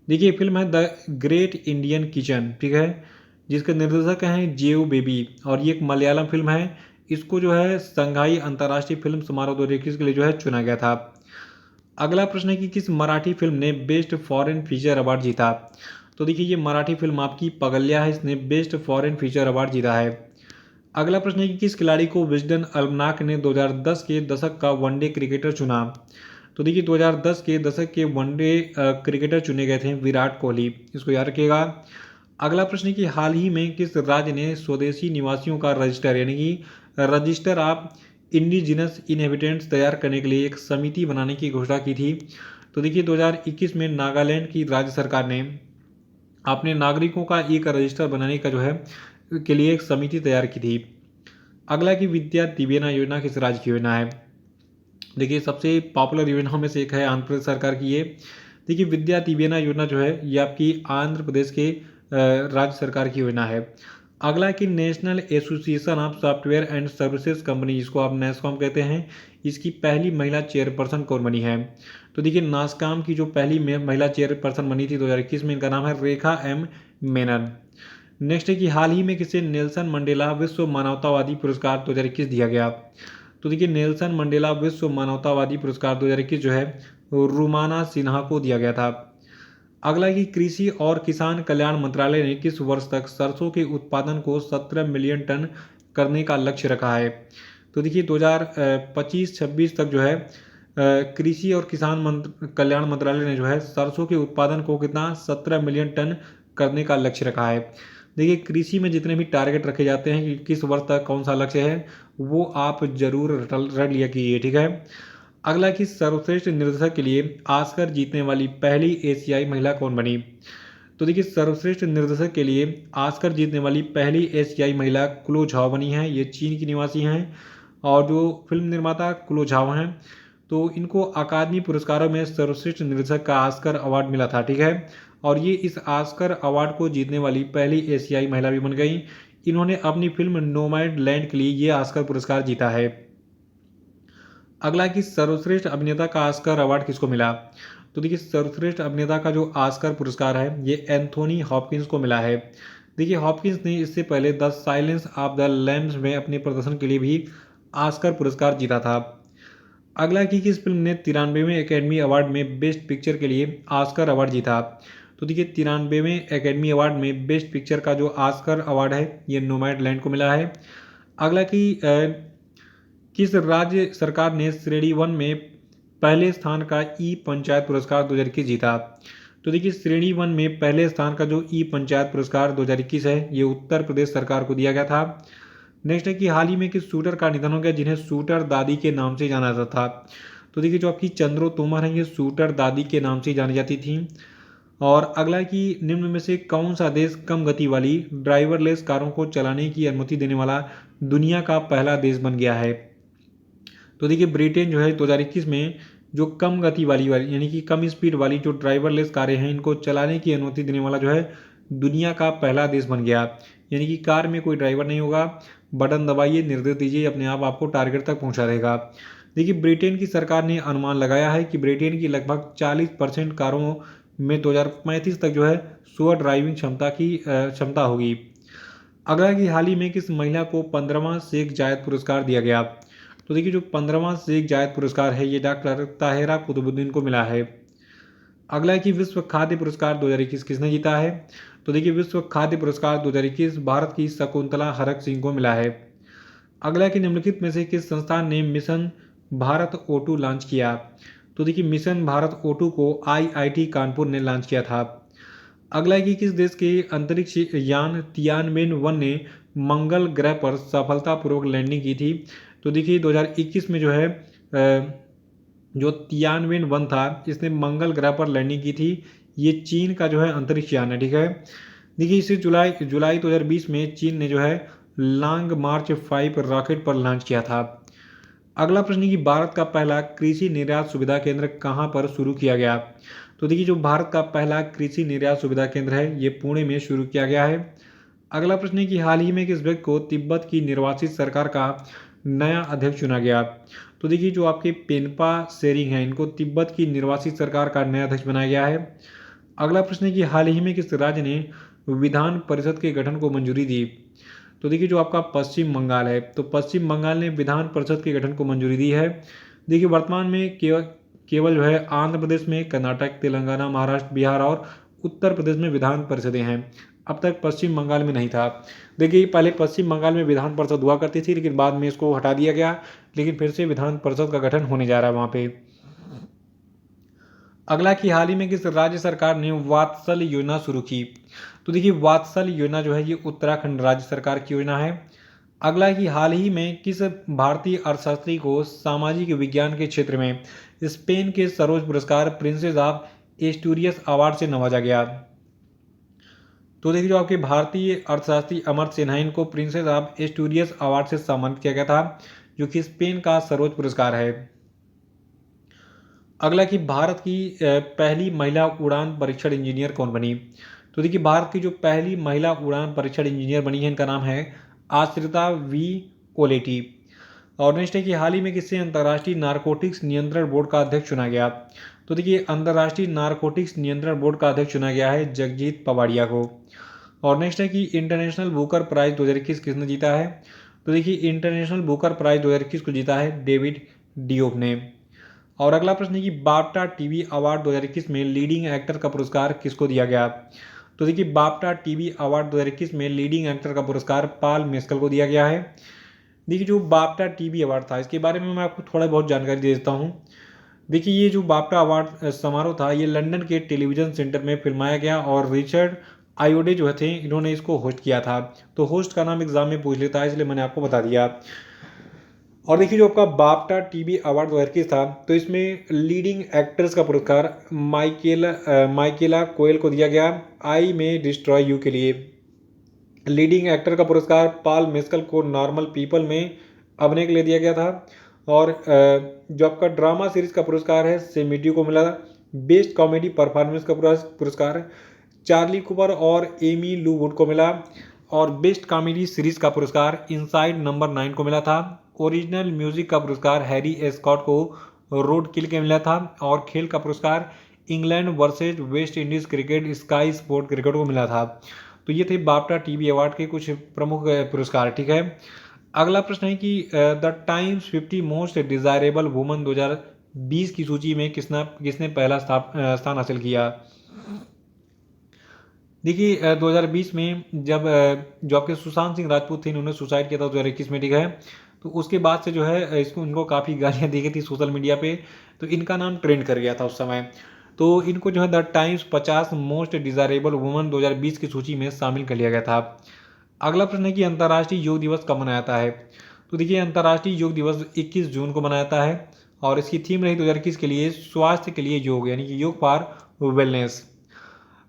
देखिए फिल्म है द ग्रेट इंडियन किचन, ठीक है, जिसके निर्देशक हैं जेओ बेबी, और ये एक मलयालम फिल्म है। इसको जो है संघाई अंतर्राष्ट्रीय फिल्म समारोह 2021 के लिए जो है चुना गया था। अगला प्रश्न है कि किस मराठी फिल्म ने बेस्ट फॉरेन फीचर अवार्ड जीता। तो देखिए ये मराठी फिल्म आपकी पगल्या है, इसने बेस्ट फॉरेन फीचर अवार्ड जीता है। अगला प्रश्न है कि किस खिलाड़ी को विजडन अल्मनाक ने 2010 के दशक का वनडे क्रिकेटर चुना। तो देखिए 2010 के दशक के वनडे क्रिकेटर चुने गए थे विराट कोहली, इसको याद रखिएगा। अगला प्रश्न है कि हाल ही में किस राज्य ने स्वदेशी निवासियों का रजिस्टर यानी कि रजिस्टर ऑफ इंडिजिनस इनहेबिटेंट्स तैयार करने के लिए एक समिति बनाने की घोषणा की थी। तो देखिए 2021 में नागालैंड की राज्य सरकार ने अपने नागरिकों का एक रजिस्टर बनाने का जो है के लिए एक समिति तैयार की थी। अगला की विद्या दिवेना योजना किस राज्य की योजना है। देखिए सबसे पॉपुलर योजनाओं में से एक है आंध्र प्रदेश सरकार की ये। देखिए विद्या दिवेना योजना जो है ये आपकी आंध्र प्रदेश के राज्य सरकार की योजना है। अगला कि national association of software and services company, जिसको आप नेस्कॉम कहते हैं, इसकी पहली महिला चेयरपर्सन कौन बनी है। तो देखिए नास्कॉम की जो पहली महिला चेयरपर्सन बनी थी 2021 में, इनका नाम है रेखा एम मेनन। नेक्स्ट है कि हाल ही में किसे नेल्सन मंडेला विश्व मानवतावादी पुरस्कार 2021 दिया गया। तो देखिए नेल्सन मंडेला विश्व मानवतावादी पुरस्कार 2021 जो है रुमाना सिन्हा को दिया गया था। अगला कि कृषि और किसान कल्याण मंत्रालय ने किस वर्ष तक सरसों के उत्पादन को 17 मिलियन टन करने का लक्ष्य रखा है। तो देखिए 2025-26 तक जो है कृषि और किसान कल्याण मंत्रालय ने जो है सरसों के उत्पादन को कितना 17 मिलियन टन करने का लक्ष्य रखा है। देखिए कृषि में जितने भी टारगेट रखे जाते हैं कि किस वर्ष तक कौन सा लक्ष्य है, वो आप जरूर रट लिया कीजिए, ठीक है। अगला कि सर्वश्रेष्ठ निर्देशक के लिए ऑस्कर जीतने वाली पहली एशियाई महिला कौन बनी। तो देखिए सर्वश्रेष्ठ निर्देशक के लिए ऑस्कर जीतने वाली पहली एशियाई महिला क्लो झाओ बनी है। ये चीन की निवासी हैं, और जो फिल्म निर्माता क्लो झाओ हैं, तो इनको अकादमी पुरस्कारों में सर्वश्रेष्ठ निर्देशक का ऑस्कर अवार्ड मिला था, ठीक है। और ये इस ऑस्कर अवार्ड को जीतने वाली पहली एशियाई महिला भी बन गई। इन्होंने अपनी फिल्म नोमैड लैंड के लिए ये ऑस्कर पुरस्कार जीता है। अगला कि सर्वश्रेष्ठ अभिनेता का ऑस्कर अवार्ड किसको मिला। तो देखिए सर्वश्रेष्ठ अभिनेता का जो ऑस्कर पुरस्कार है ये एंथोनी हॉपकिंस को मिला है। देखिए हॉपकिंस ने इससे पहले the silence of the lambs में अपने प्रदर्शन के लिए भी ऑस्कर पुरस्कार जीता था। अगला कि किस फिल्म ने 93वें एकेडमी अवार्ड में बेस्ट पिक्चर के लिए ऑस्कर अवार्ड जीता। तो देखिए 93वें एकेडमी अवार्ड में बेस्ट पिक्चर का जो ऑस्कर अवार्ड है ये नोमैड लैंड को मिला है। अगला कि किस राज्य सरकार ने श्रेणी 1 में पहले स्थान का ई पंचायत पुरस्कार 2021 जीता। तो देखिए श्रेणी 1 में पहले स्थान का जो ई पंचायत पुरस्कार 2021 है ये उत्तर प्रदेश सरकार को दिया गया था। नेक्स्ट है कि हाल ही में किस शूटर का निधन हो गया जिन्हें शूटर दादी के नाम से जाना जाता था। तो देखिए जो आपकी चंद्रो तोमर है ये शूटर दादी के नाम से जानी जाती थी। और अगला कि निम्न में से कौन सा देश कम गति वाली ड्राइवरलेस कारों को चलाने की अनुमति देने वाला दुनिया का पहला देश बन गया है। तो देखिए ब्रिटेन जो है 2021 में जो कम गति वाली यानी कि कम स्पीड वाली जो ड्राइवरलेस कारें हैं इनको चलाने की अनुमति देने वाला जो है दुनिया का पहला देश बन गया। यानी कि कार में कोई ड्राइवर नहीं होगा, बटन दबाइए, निर्देश दीजिए, अपने आप आपको टारगेट तक पहुंचा देगा। देखिए ब्रिटेन की सरकार ने अनुमान लगाया है कि ब्रिटेन की लगभग 40% कारों में 2035 तक जो है स्व ड्राइविंग क्षमता होगी। अगला कि हाल ही में किस महिला को 15वां शेख जायद पुरस्कार दिया गया। तो देखिए जो 15वां शेख जायद पुरस्कार है ये डॉक्टर ताहिरा कुतुबुद्दीन को मिला है। अगला कि विश्व खाद्य पुरस्कार 2021 किसने जीता है। तो देखिए विश्व खाद्य पुरस्कार 2021 भारत की शकुंतला हरक सिंह को मिला है। अगला कि निम्नलिखित में से किस संस्थान ने मिशन भारत O2 लॉन्च किया। तो देखिए मिशन भारत O2 को IIT कानपुर ने लॉन्च किया था। अगला कि किस देश के अंतरिक्ष यान तियानवेन-1 ने मंगल ग्रह पर सफलतापूर्वक लैंडिंग की थी। तो देखिए 2021 में जो है जो तियानवेन-1 था इसने मंगल ग्रह पर लैंडिंग की थी। ये चीन का जो है अंतरिक्ष यान है, ठीक है। देखिए इसे जुलाई 2020 में चीन ने जो है लॉन्ग मार्च 5 रॉकेट पर लॉन्च किया था। अगला प्रश्न कि भारत का पहला कृषि निर्यात सुविधा केंद्र कहाँ पर शुरू किया गया। तो देखिए जो भारत का पहला कृषि निर्यात सुविधा केंद्र है ये पुणे में शुरू किया गया है। अगला प्रश्न है कि हाल ही में किस व्यक्ति को तिब्बत की निर्वासित सरकार का नया अध्यक्ष चुना गया। तो देखिए जो आपके पेनपा सेरिंग हैं इनको तिब्बत की निर्वासित सरकार का नया अध्यक्ष बनाया गया है। अगला प्रश्न है कि हाल ही में किस राज्य ने विधान परिषद के गठन को मंजूरी दी। तो देखिए जो आपका पश्चिम बंगाल है तो पश्चिम बंगाल ने विधान परिषद के गठन को मंजूरी दी है। देखिए वर्तमान में केवल केवल जो है आंध्र प्रदेश में, कर्नाटक, तेलंगाना, महाराष्ट्र, बिहार और उत्तर प्रदेश में विधान परिषदें हैं। अब तक पश्चिम बंगाल में नहीं था। देखिए पहले पश्चिम बंगाल में विधान परिषद हुआ करती थी लेकिन बाद में इसको हटा दिया गया, लेकिन फिर से विधान परिषद का गठन होने जा रहा है वहाँ पे। अगला कि हाल ही में किस राज्य सरकार ने वात्सल योजना शुरू की। तो देखिए वात्सल योजना जो है ये उत्तराखंड राज्य सरकार की योजना है। अगला कि हाल ही में किस भारतीय अर्थशास्त्री को सामाजिक विज्ञान के क्षेत्र में स्पेन के सर्वोच्च पुरस्कार प्रिंसेस ऑफ एस्टूरियस अवार्ड से नवाजा गया। तो देखिए जो आपके भारतीय अर्थशास्त्री अमर्त्य सेन हैं इनको प्रिंसेस ऑफ एस्टूरियस अवार्ड से सम्मानित किया गया था, जो कि स्पेन का सर्वोच्च पुरस्कार है। अगला कि भारत की पहली महिला उड़ान परीक्षण इंजीनियर कौन बनी। तो देखिए भारत की जो पहली महिला उड़ान परीक्षण इंजीनियर बनी है इनका नाम है आश्रिता वी कोलेटी। और नेक्स्ट है कि हाल ही में किससे अंतर्राष्ट्रीय नारकोटिक्स नियंत्रण बोर्ड का अध्यक्ष चुना गया। तो देखिए अंतर्राष्ट्रीय नारकोटिक्स नियंत्रण बोर्ड का अध्यक्ष चुना गया है जगजीत पवाडिया को। और नेक्स्ट है कि इंटरनेशनल बुकर प्राइज 2021 किसने जीता है। तो देखिए इंटरनेशनल बुकर प्राइज 2021 को जीता है डेविड डियोप ने। और अगला प्रश्न है कि बाफ्टा टीवी अवार्ड 2021 में लीडिंग एक्टर का पुरस्कार किसको दिया गया। तो देखिए बाफ्टा टीवी अवार्ड 2021 में लीडिंग एक्टर का पुरस्कार पॉल मेस्कल को दिया गया है। देखिए जो बाफ्टा टीवी अवार्ड था इसके बारे में मैं आपको थोड़ा बहुत जानकारी दे देता हूँ। देखिए ये जो बाफ्टा अवार्ड समारोह था ये लंदन के टेलीविजन सेंटर में फिल्माया गया और रिचर्ड आयोडे जो थे इन्होंने इसको होस्ट किया था। तो होस्ट का नाम एग्जाम में पूछ लेता है इसलिए मैंने आपको बता दिया। और देखिए जो आपका बाफ्टा टीवी अवार्ड 2021 था तो इसमें लीडिंग एक्ट्रेस का पुरस्कार माइकेला कोयल को दिया गया आई में डिस्ट्रॉय यू के लिए। लीडिंग एक्टर का पुरस्कार पॉल मेस्कल को नॉर्मल पीपल में अभिनय के लिए दिया गया था। और जो आपका ड्रामा सीरीज का पुरस्कार है सेमिट्यू को मिला। बेस्ट कॉमेडी परफॉर्मेंस का पुरस्कार चार्ली कूपर और एमी लू वुड को मिला। और बेस्ट कॉमेडी सीरीज का पुरस्कार इनसाइड नंबर 9 को मिला था। ओरिजिनल म्यूजिक का पुरस्कार हैरी स्कॉट को रोड किल के मिला था। और खेल का पुरस्कार England versus West Indies cricket sky sport cricket को मिला था। तो ये थे बाफ्टा टीवी अवार्ड के कुछ प्रमुख पुरस्कार। ठीक है, अगला प्रश्न है कि the times 50 most desirable woman 2020 की सूची में किसने पहला स्थान हासिल किया। देखिए 2020 में जब जो आपके सुशांत सिंह राजपूत थे इन्होंने सुसाइड किया था 2021 में। ठीक है, तो उसके बाद से जो है इसको इनको काफ़ी गालियाँ दी गई थी सोशल मीडिया पे, तो इनका नाम ट्रेंड कर गया था उस समय। तो इनको जो है the times 50 most desirable woman 2020 की सूची में शामिल कर लिया गया था। अगला प्रश्न है कि अंतर्राष्ट्रीय योग दिवस कब मनाया जाता है। तो देखिए अंतर्राष्ट्रीय योग दिवस 21 जून को मनाया जाता है और इसकी थीम रही 2021 के लिए स्वास्थ्य के लिए योग, यानी कि योग फॉर वेलनेस।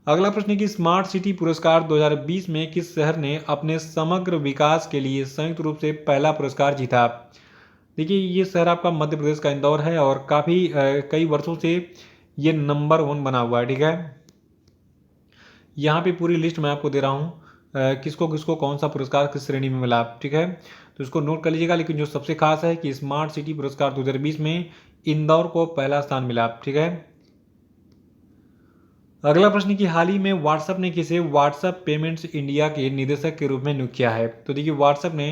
अगला प्रश्न है कि स्मार्ट सिटी पुरस्कार 2020 में किस शहर ने अपने समग्र विकास के लिए संयुक्त रूप से पहला पुरस्कार जीता। देखिए ये शहर आपका मध्य प्रदेश का इंदौर है और काफ़ी कई वर्षों से ये नंबर 1 बना हुआ है। ठीक है, यहाँ पे पूरी लिस्ट मैं आपको दे रहा हूँ किसको किसको कौन सा पुरस्कार किस श्रेणी में मिला। ठीक है, तो इसको नोट कर लीजिएगा। लेकिन जो सबसे खास है कि स्मार्ट सिटी पुरस्कार 2020 में इंदौर को पहला स्थान मिला। ठीक है, अगला प्रश्न कि हाल ही में व्हाट्सएप ने किसे व्हाट्सएप पेमेंट्स इंडिया के निदेशक के रूप में नियुक्त किया है। तो देखिए व्हाट्सएप ने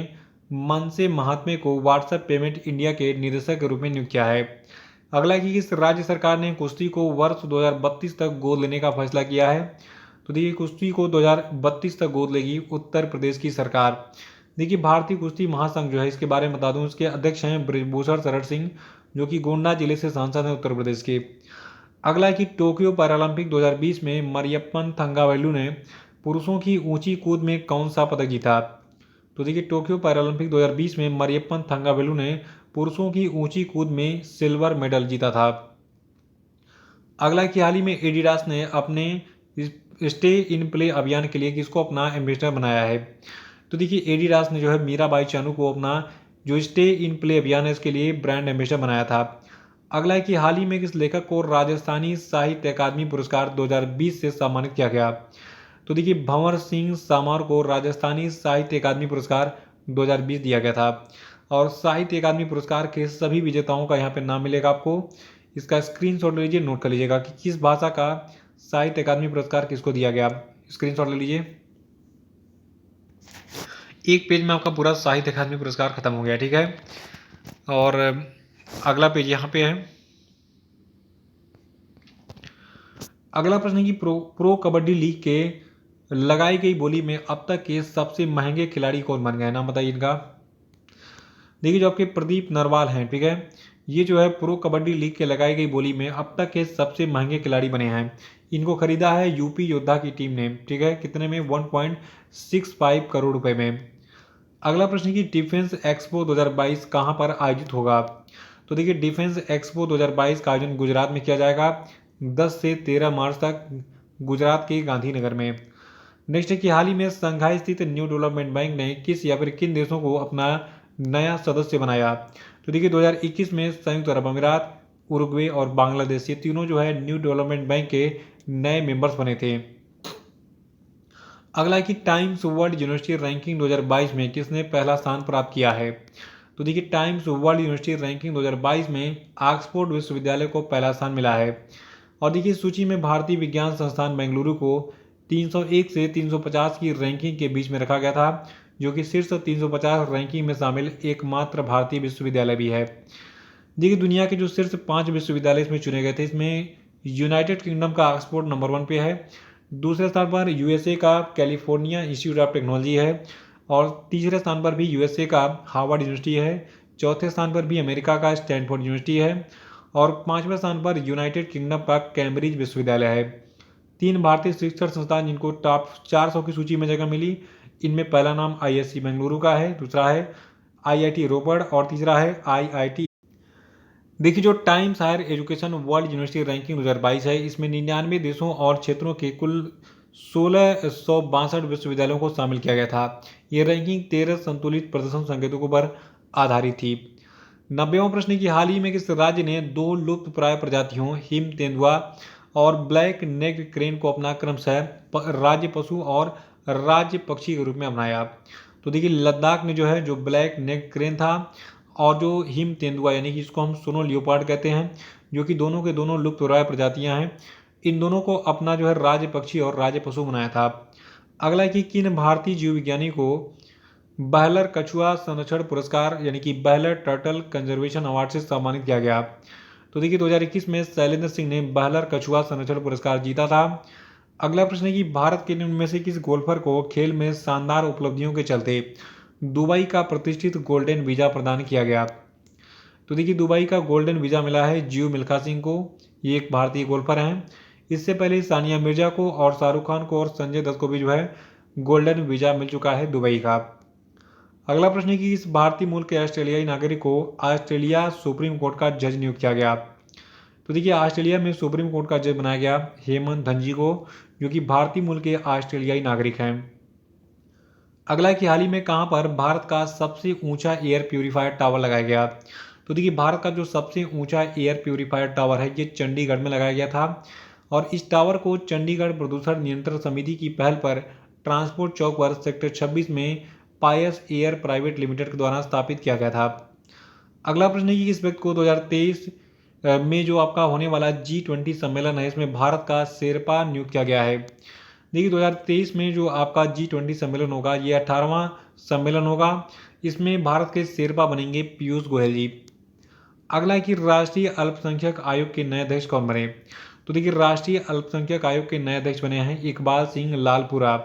मनसे महात्मे को व्हाट्सएप पेमेंट इंडिया के निदेशक के रूप में नियुक्त किया है। अगला कि किस राज्य सरकार ने कुश्ती को वर्ष 2032 तक गोद लेने का फैसला किया है। तो देखिए कुश्ती को 2032 तक गोद लेगी उत्तर प्रदेश की सरकार। देखिए भारतीय कुश्ती महासंघ जो है इसके बारे में बता दूं, इसके अध्यक्ष हैं ब्रिजभूषण शरण सिंह जो कि गोंडा जिले से सांसद हैं उत्तर प्रदेश के। अगला है कि टोक्यो पैरालंपिक 2020 में मरियप्पन थंगावेलु ने पुरुषों की ऊंची कूद में कौन सा पदक जीता। तो देखिए टोक्यो पैरालंपिक 2020 में मरियप्पन थंगावेलु ने पुरुषों की ऊंची कूद में सिल्वर मेडल जीता था। अगला कि हाल ही में एडिडास ने अपने स्टे इन प्ले अभियान के लिए किसको अपना एम्बेसडर बनाया है। तो देखिए एडिडास ने जो है मीराबाई चानू को अपना जो स्टे इन प्ले अभियान है इसके लिए ब्रांड एम्बेसडर बनाया था। अगला है कि हाल ही में किस लेखक को राजस्थानी साहित्य अकादमी पुरस्कार 2020 से सम्मानित किया गया? तो देखिए भंवर सिंह सामौर को राजस्थानी साहित्य अकादमी पुरस्कार 2020 दिया गया था। और साहित्य अकादमी पुरस्कार के सभी विजेताओं का यहाँ पे नाम मिलेगा आपको। इसका स्क्रीनशॉट ले लीजिए, नोट कर लीजिएगा कि किस भाषा का साहित्य अकादमी पुरस्कार किसको दिया गया। स्क्रीनशॉट ले लीजिए। एक पेज में आपका पूरा साहित्य अकादमी पुरस्कार खत्म हो गया, ठीक है। और अगला पेज यहाँ पे है। अगला प्रश्न है कि प्रो कबड्डी लीग के लगाई गई बोली में अब तक के सबसे महंगे खिलाड़ी कौन बन गए, नाम बताइए इनका। देखिए जो आपके प्रदीप नरवाल हैं, ठीक है, ये जो है प्रो कबड्डी लीग के लगाई गई बोली में अब तक के सबसे महंगे खिलाड़ी बने हैं। इनको खरीदा है यूपी योद्धा की टीम ने, ठीक है, कितने में? 1.65 करोड़ रुपए में। अगला प्रश्न है कि डिफेंस एक्सपो 2022 कहां पर आयोजित होगा? तो देखिए डिफेंस एक्सपो 2022 का आयोजन गुजरात में किया जाएगा 10 से 13 मार्च तक, गुजरात के गांधीनगर में। नेक्स्ट है कि हाल ही में संघाई स्थित न्यू डेवलपमेंट बैंक ने किस या फिर किन देशों को अपना नया सदस्य बनाया? तो देखिए 2021 में संयुक्त अरब अमीरात, उरुग्वे और बांग्लादेश, ये तीनों जो है न्यू डेवलपमेंट बैंक के नए मेंबर्स बने थे। अगला है कि टाइम्स वर्ल्ड यूनिवर्सिटी रैंकिंग 2022 में किसने पहला स्थान प्राप्त किया है? तो देखिए टाइम्स वर्ल्ड यूनिवर्सिटी रैंकिंग 2022 में ऑक्सफोर्ड विश्वविद्यालय को पहला स्थान मिला है। और देखिए सूची में भारतीय विज्ञान संस्थान बेंगलुरु को 301 से 350 की रैंकिंग के बीच में रखा गया था, जो कि शीर्ष 350 रैंकिंग में शामिल एकमात्र भारतीय विश्वविद्यालय भी है। देखिए दुनिया के जो शीर्ष 5 विश्वविद्यालय इसमें चुने गए थे, इसमें यूनाइटेड किंगडम का ऑक्सफोर्ड नंबर 1 पे है, दूसरे स्थान पर यूएसए का कैलिफोर्निया इंस्टीट्यूट ऑफ टेक्नोलॉजी है, और तीसरे स्थान पर भी यूएसए का हार्वर्ड यूनिवर्सिटी है, चौथे स्थान पर भी अमेरिका का स्टैनफोर्ड यूनिवर्सिटी है, और पांचवें स्थान पर यूनाइटेड किंगडम का कैम्ब्रिज विश्वविद्यालय है। 3 भारतीय शिक्षण संस्थान जिनको टॉप 400 की सूची में जगह मिली, इनमें पहला नाम आईएससी बेंगलुरु का है, दूसरा है आईआईटी रोपड़ और तीसरा है आईआईटी। देखिए जो Times higher education world university ranking 2022 है, इसमें 99 देशों और क्षेत्रों के कुल 1662 विश्वविद्यालयों को शामिल किया गया था। ये रैंकिंग 13 संतुलित प्रदर्शन संकेतकों पर आधारित थी। 90वां प्रश्न की हाल ही में किस राज्य ने 2 लुप्त प्राय प्रजातियों हिम तेंदुआ और ब्लैक नेक क्रेन को अपना क्रमशः राज्य पशु और राज्य पक्षी के रूप में अपनाया? तो देखिए लद्दाख ने जो है जो ब्लैक नेक क्रेन था और जो हिम तेंदुआ यानी कि इसको हम सोनो लियोपार्ड कहते हैं, जो कि दोनों के दोनों लुप्तप्राय प्रजातियां हैं, इन दोनों को अपना जो है राज्य पक्षी और राज्य पशु बनाया था। अगला है कि किन भारतीय जीव विज्ञानी को बहलर कछुआ संरक्षण पुरस्कार यानी कि बहलर टर्टल कंजर्वेशन अवार्ड से सम्मानित किया गया? तो देखिए 2021 में शैलेंद्र सिंह ने बहलर कछुआ संरक्षण पुरस्कार जीता था। अगला प्रश्न है कि भारत के निम्न में से किस गोल्फर को खेल में शानदार उपलब्धियों के चलते दुबई का प्रतिष्ठित गोल्डन वीजा प्रदान किया गया? तो देखिए दुबई का गोल्डन वीजा मिला है जीव मिल्खा सिंह को, ये एक भारतीय गोल्फर हैं। इससे पहले सानिया मिर्जा को और शाहरुख खान को और संजय दत्त को भी जो है गोल्डन वीजा मिल चुका है दुबई का। अगला प्रश्न है कि इस भारतीय मूल के ऑस्ट्रेलियाई नागरिक को ऑस्ट्रेलिया सुप्रीम कोर्ट का जज नियुक्त किया गया? तो देखिए ऑस्ट्रेलिया में सुप्रीम कोर्ट का जज बनाया गया हेमंत धनजी को, जो कि भारतीय मूल के ऑस्ट्रेलियाई नागरिक हैं। अगला है कि हाल ही में कहां पर भारत का सबसे ऊंचा एयर प्यूरिफायर टावर लगाया गया? तो देखिए भारत का जो सबसे ऊंचा एयर प्यूरिफायर टावर है ये चंडीगढ़ में लगाया गया था, और इस टावर को चंडीगढ़ प्रदूषण नियंत्रण समिति की पहल पर ट्रांसपोर्ट चौक पर सेक्टर 26 में पायस एयर प्राइवेट लिमिटेड के द्वारा स्थापित किया गया था। अगला प्रश्न है कि इस व्यक्ति को 2023 में जो आपका होने वाला G20 सम्मेलन है, इसमें भारत का शेरपा नियुक्त किया गया है? देखिए 2023 में जो आपका G20 सम्मेलन होगा ये 18वां सम्मेलन होगा, इसमें भारत के शेरपा बनेंगे पीयूष गोयल जी। अगला है कि राष्ट्रीय अल्पसंख्यक आयोग के नए अध्यक्ष कौन बने? तो देखिए राष्ट्रीय अल्पसंख्यक आयोग के नए अध्यक्ष बने हैं इकबाल सिंह लालपुरा।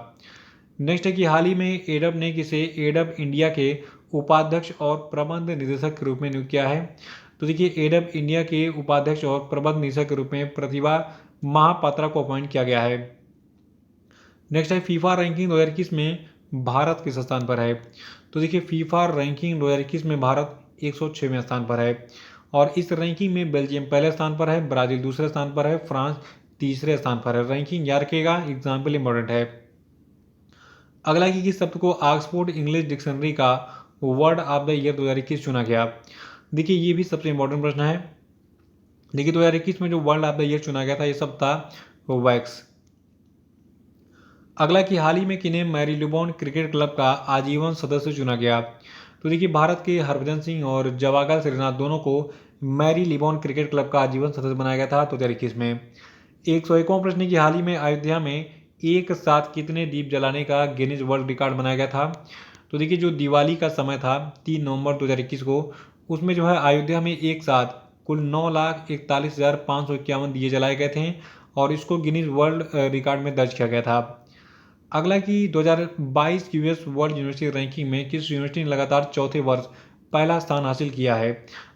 नेक्स्ट है कि हाल ही में एडब ने किसे एडब इंडिया के उपाध्यक्ष और प्रबंध निदेशक के रूप में नियुक्त किया है? तो देखिए एडब इंडिया के उपाध्यक्ष और प्रबंध निदेशक के रूप में प्रतिभा महापात्रा को अपॉइंट किया गया है। नेक्स्ट है फीफा रैंकिंग 2021 में भारत किस स्थान पर है? तो देखिए फीफा रैंकिंग 2021 में भारत 106वें स्थान पर है, और इस रैंकिंग में बेल्जियम पहले स्थान पर है, ब्राजील दूसरे स्थान पर है, फ्रांस तीसरे स्थान पर है। रैंकिंग याद रखिएगा, एग्जाम्पल इंपॉर्टेंट है। अगला कि किस शब्द को ऑक्सफोर्ड इंग्लिश डिक्शनरी का वर्ड ऑफ द ईयर 2021 चुना गया? देखिए ये भी सबसे इंपॉर्टेंट प्रश्न है। देखिए 2021 में जो वर्ल्ड ऑफ द ईयर चुना गया था ये सब था वैक्स। अगला कि हाल ही में किन्हें मैरीलिबॉन क्रिकेट क्लब का आजीवन सदस्य चुना गया। तो देखिए भारत के हरभजन सिंह और जवागल श्रीनाथ दोनों को मैरीलिबॉन क्रिकेट क्लब का आजीवन सदस्य बनाया गया था 2021 में। 101वां प्रश्न की हाल ही में अयोध्या में एक साथ कितने दीप जलाने का गिनीज वर्ल्ड रिकॉर्ड बनाया गया था। तो देखिए जो दिवाली का समय था 3 नवंबर 2021 को, उसमें जो है अयोध्या में एक साथ कुल 9,41,551 दिए जलाए गए थे और इसको गिनीज वर्ल्ड रिकॉर्ड में दर्ज किया गया था। अगला कि 2022 यूएस वर्ल्ड यूनिवर्सिटी रैंकिंग में किस यूनिवर्सिटी ने लगातार चौथे वर्ष पहला स्थान हासिल किया है।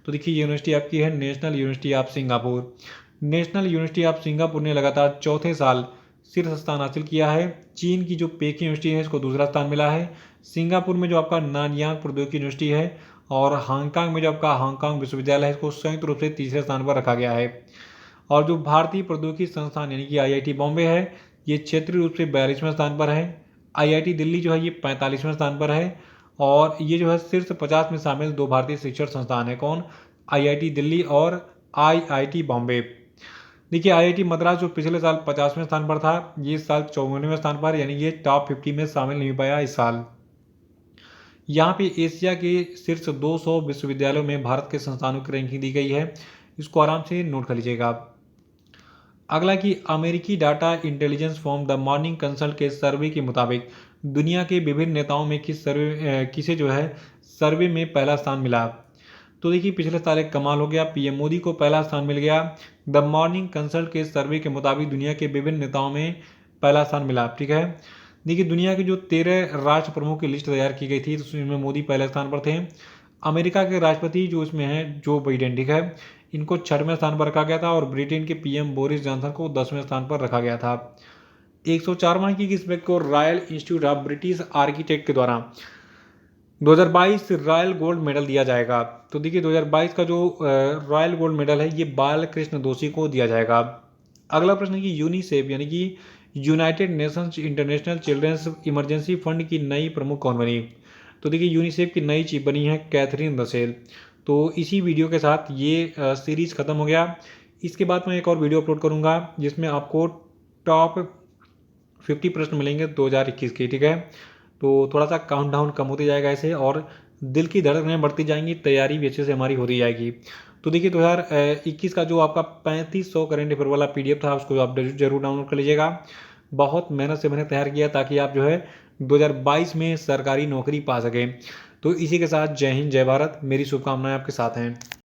तो देखिए यूनिवर्सिटी आपकी है national university of Singapore. National university of Singapore ने लगातार चौथे साल शीर्ष स्थान हासिल किया है। चीन की जो पेकिंग यूनिवर्सिटी है इसको दूसरा स्थान मिला है। सिंगापुर में जो आपका नानयांग प्रौद्योगिकी यूनिवर्सिटी है और हांगकांग में जो आपका हांगकांग विश्वविद्यालय है इसको संयुक्त रूप से तीसरे स्थान पर रखा गया है। और जो भारतीय प्रौद्योगिकी संस्थान यानी कि आईआईटी बॉम्बे है ये क्षेत्रीय रूप से 42वें स्थान पर है। आईआईटी दिल्ली जो है ये 45वें स्थान पर है और ये जो है शीर्ष 50 में शामिल दो भारतीय शिक्षण संस्थान है। कौन? आईआईटी दिल्ली और आईआईटी बॉम्बे। देखिए आईआईटी मद्रास जो पिछले साल 50वें स्थान पर था ये इस साल 54वें स्थान पर, यानी ये टॉप 50 में शामिल नहीं हो पाया इस साल। यहाँ पे एशिया के शीर्ष 200 विश्वविद्यालयों में भारत के संस्थानों की रैंकिंग दी गई है, इसको आराम से नोट कर लीजिएगा आप। अगला कि अमेरिकी data intelligence firm the morning consult के सर्वे के मुताबिक दुनिया के विभिन्न नेताओं में किसे जो है सर्वे में पहला स्थान मिला। तो देखिए पिछले साल एक कमाल हो गया, पीएम मोदी को पहला स्थान मिल गया। द मॉर्निंग कंसल्ट के सर्वे के मुताबिक दुनिया के विभिन्न नेताओं में पहला स्थान मिला। ठीक है, देखिए दुनिया के जो 13 राष्ट्र प्रमुखों की लिस्ट तैयार की गई थी तो उसमें मोदी पहले स्थान पर थे। अमेरिका के राष्ट्रपति जो इसमें है जो बाइडेन, ठीक है, इनको 6वें स्थान पर रखा गया था और ब्रिटेन के पीएम बोरिस जॉनसन को 10वें स्थान पर रखा गया था। 104वां की किस व्यक्ति को royal institute of British architect के द्वारा 2022 रॉयल गोल्ड मेडल दिया जाएगा। तो देखिए 2022 का जो रॉयल गोल्ड मेडल है ये बालकृष्ण दोषी को दिया जाएगा। अगला प्रश्न है कि यूनिसेफ यानी कि United Nations international children's emergency fund की नई प्रमुख कौन बनी। तो देखिए यूनिसेफ की नई चीफ बनी है कैथरीन रसेल। तो इसी वीडियो के साथ ये सीरीज खत्म हो गया। इसके बाद मैं एक और वीडियो अपलोड करूंगा जिसमें आपको टॉप 50 प्रश्न मिलेंगे 2021 के। ठीक है, तो थोड़ा सा काउंटडाउन कम होते जाएगा ऐसे और दिल की धड़कनें बढ़ती जाएंगी, तैयारी भी अच्छे से हमारी होती जाएगी। तो देखिए 2021 का जो आपका 3500 करंट अफेयर वाला पीडीएफ था उसको आप जरूर डाउनलोड कर लीजिएगा। बहुत मेहनत से मैंने तैयार किया ताकि आप जो है 2022 में सरकारी नौकरी पा सकें। तो इसी के साथ जय हिंद जय भारत, मेरी शुभकामनाएं आपके साथ हैं।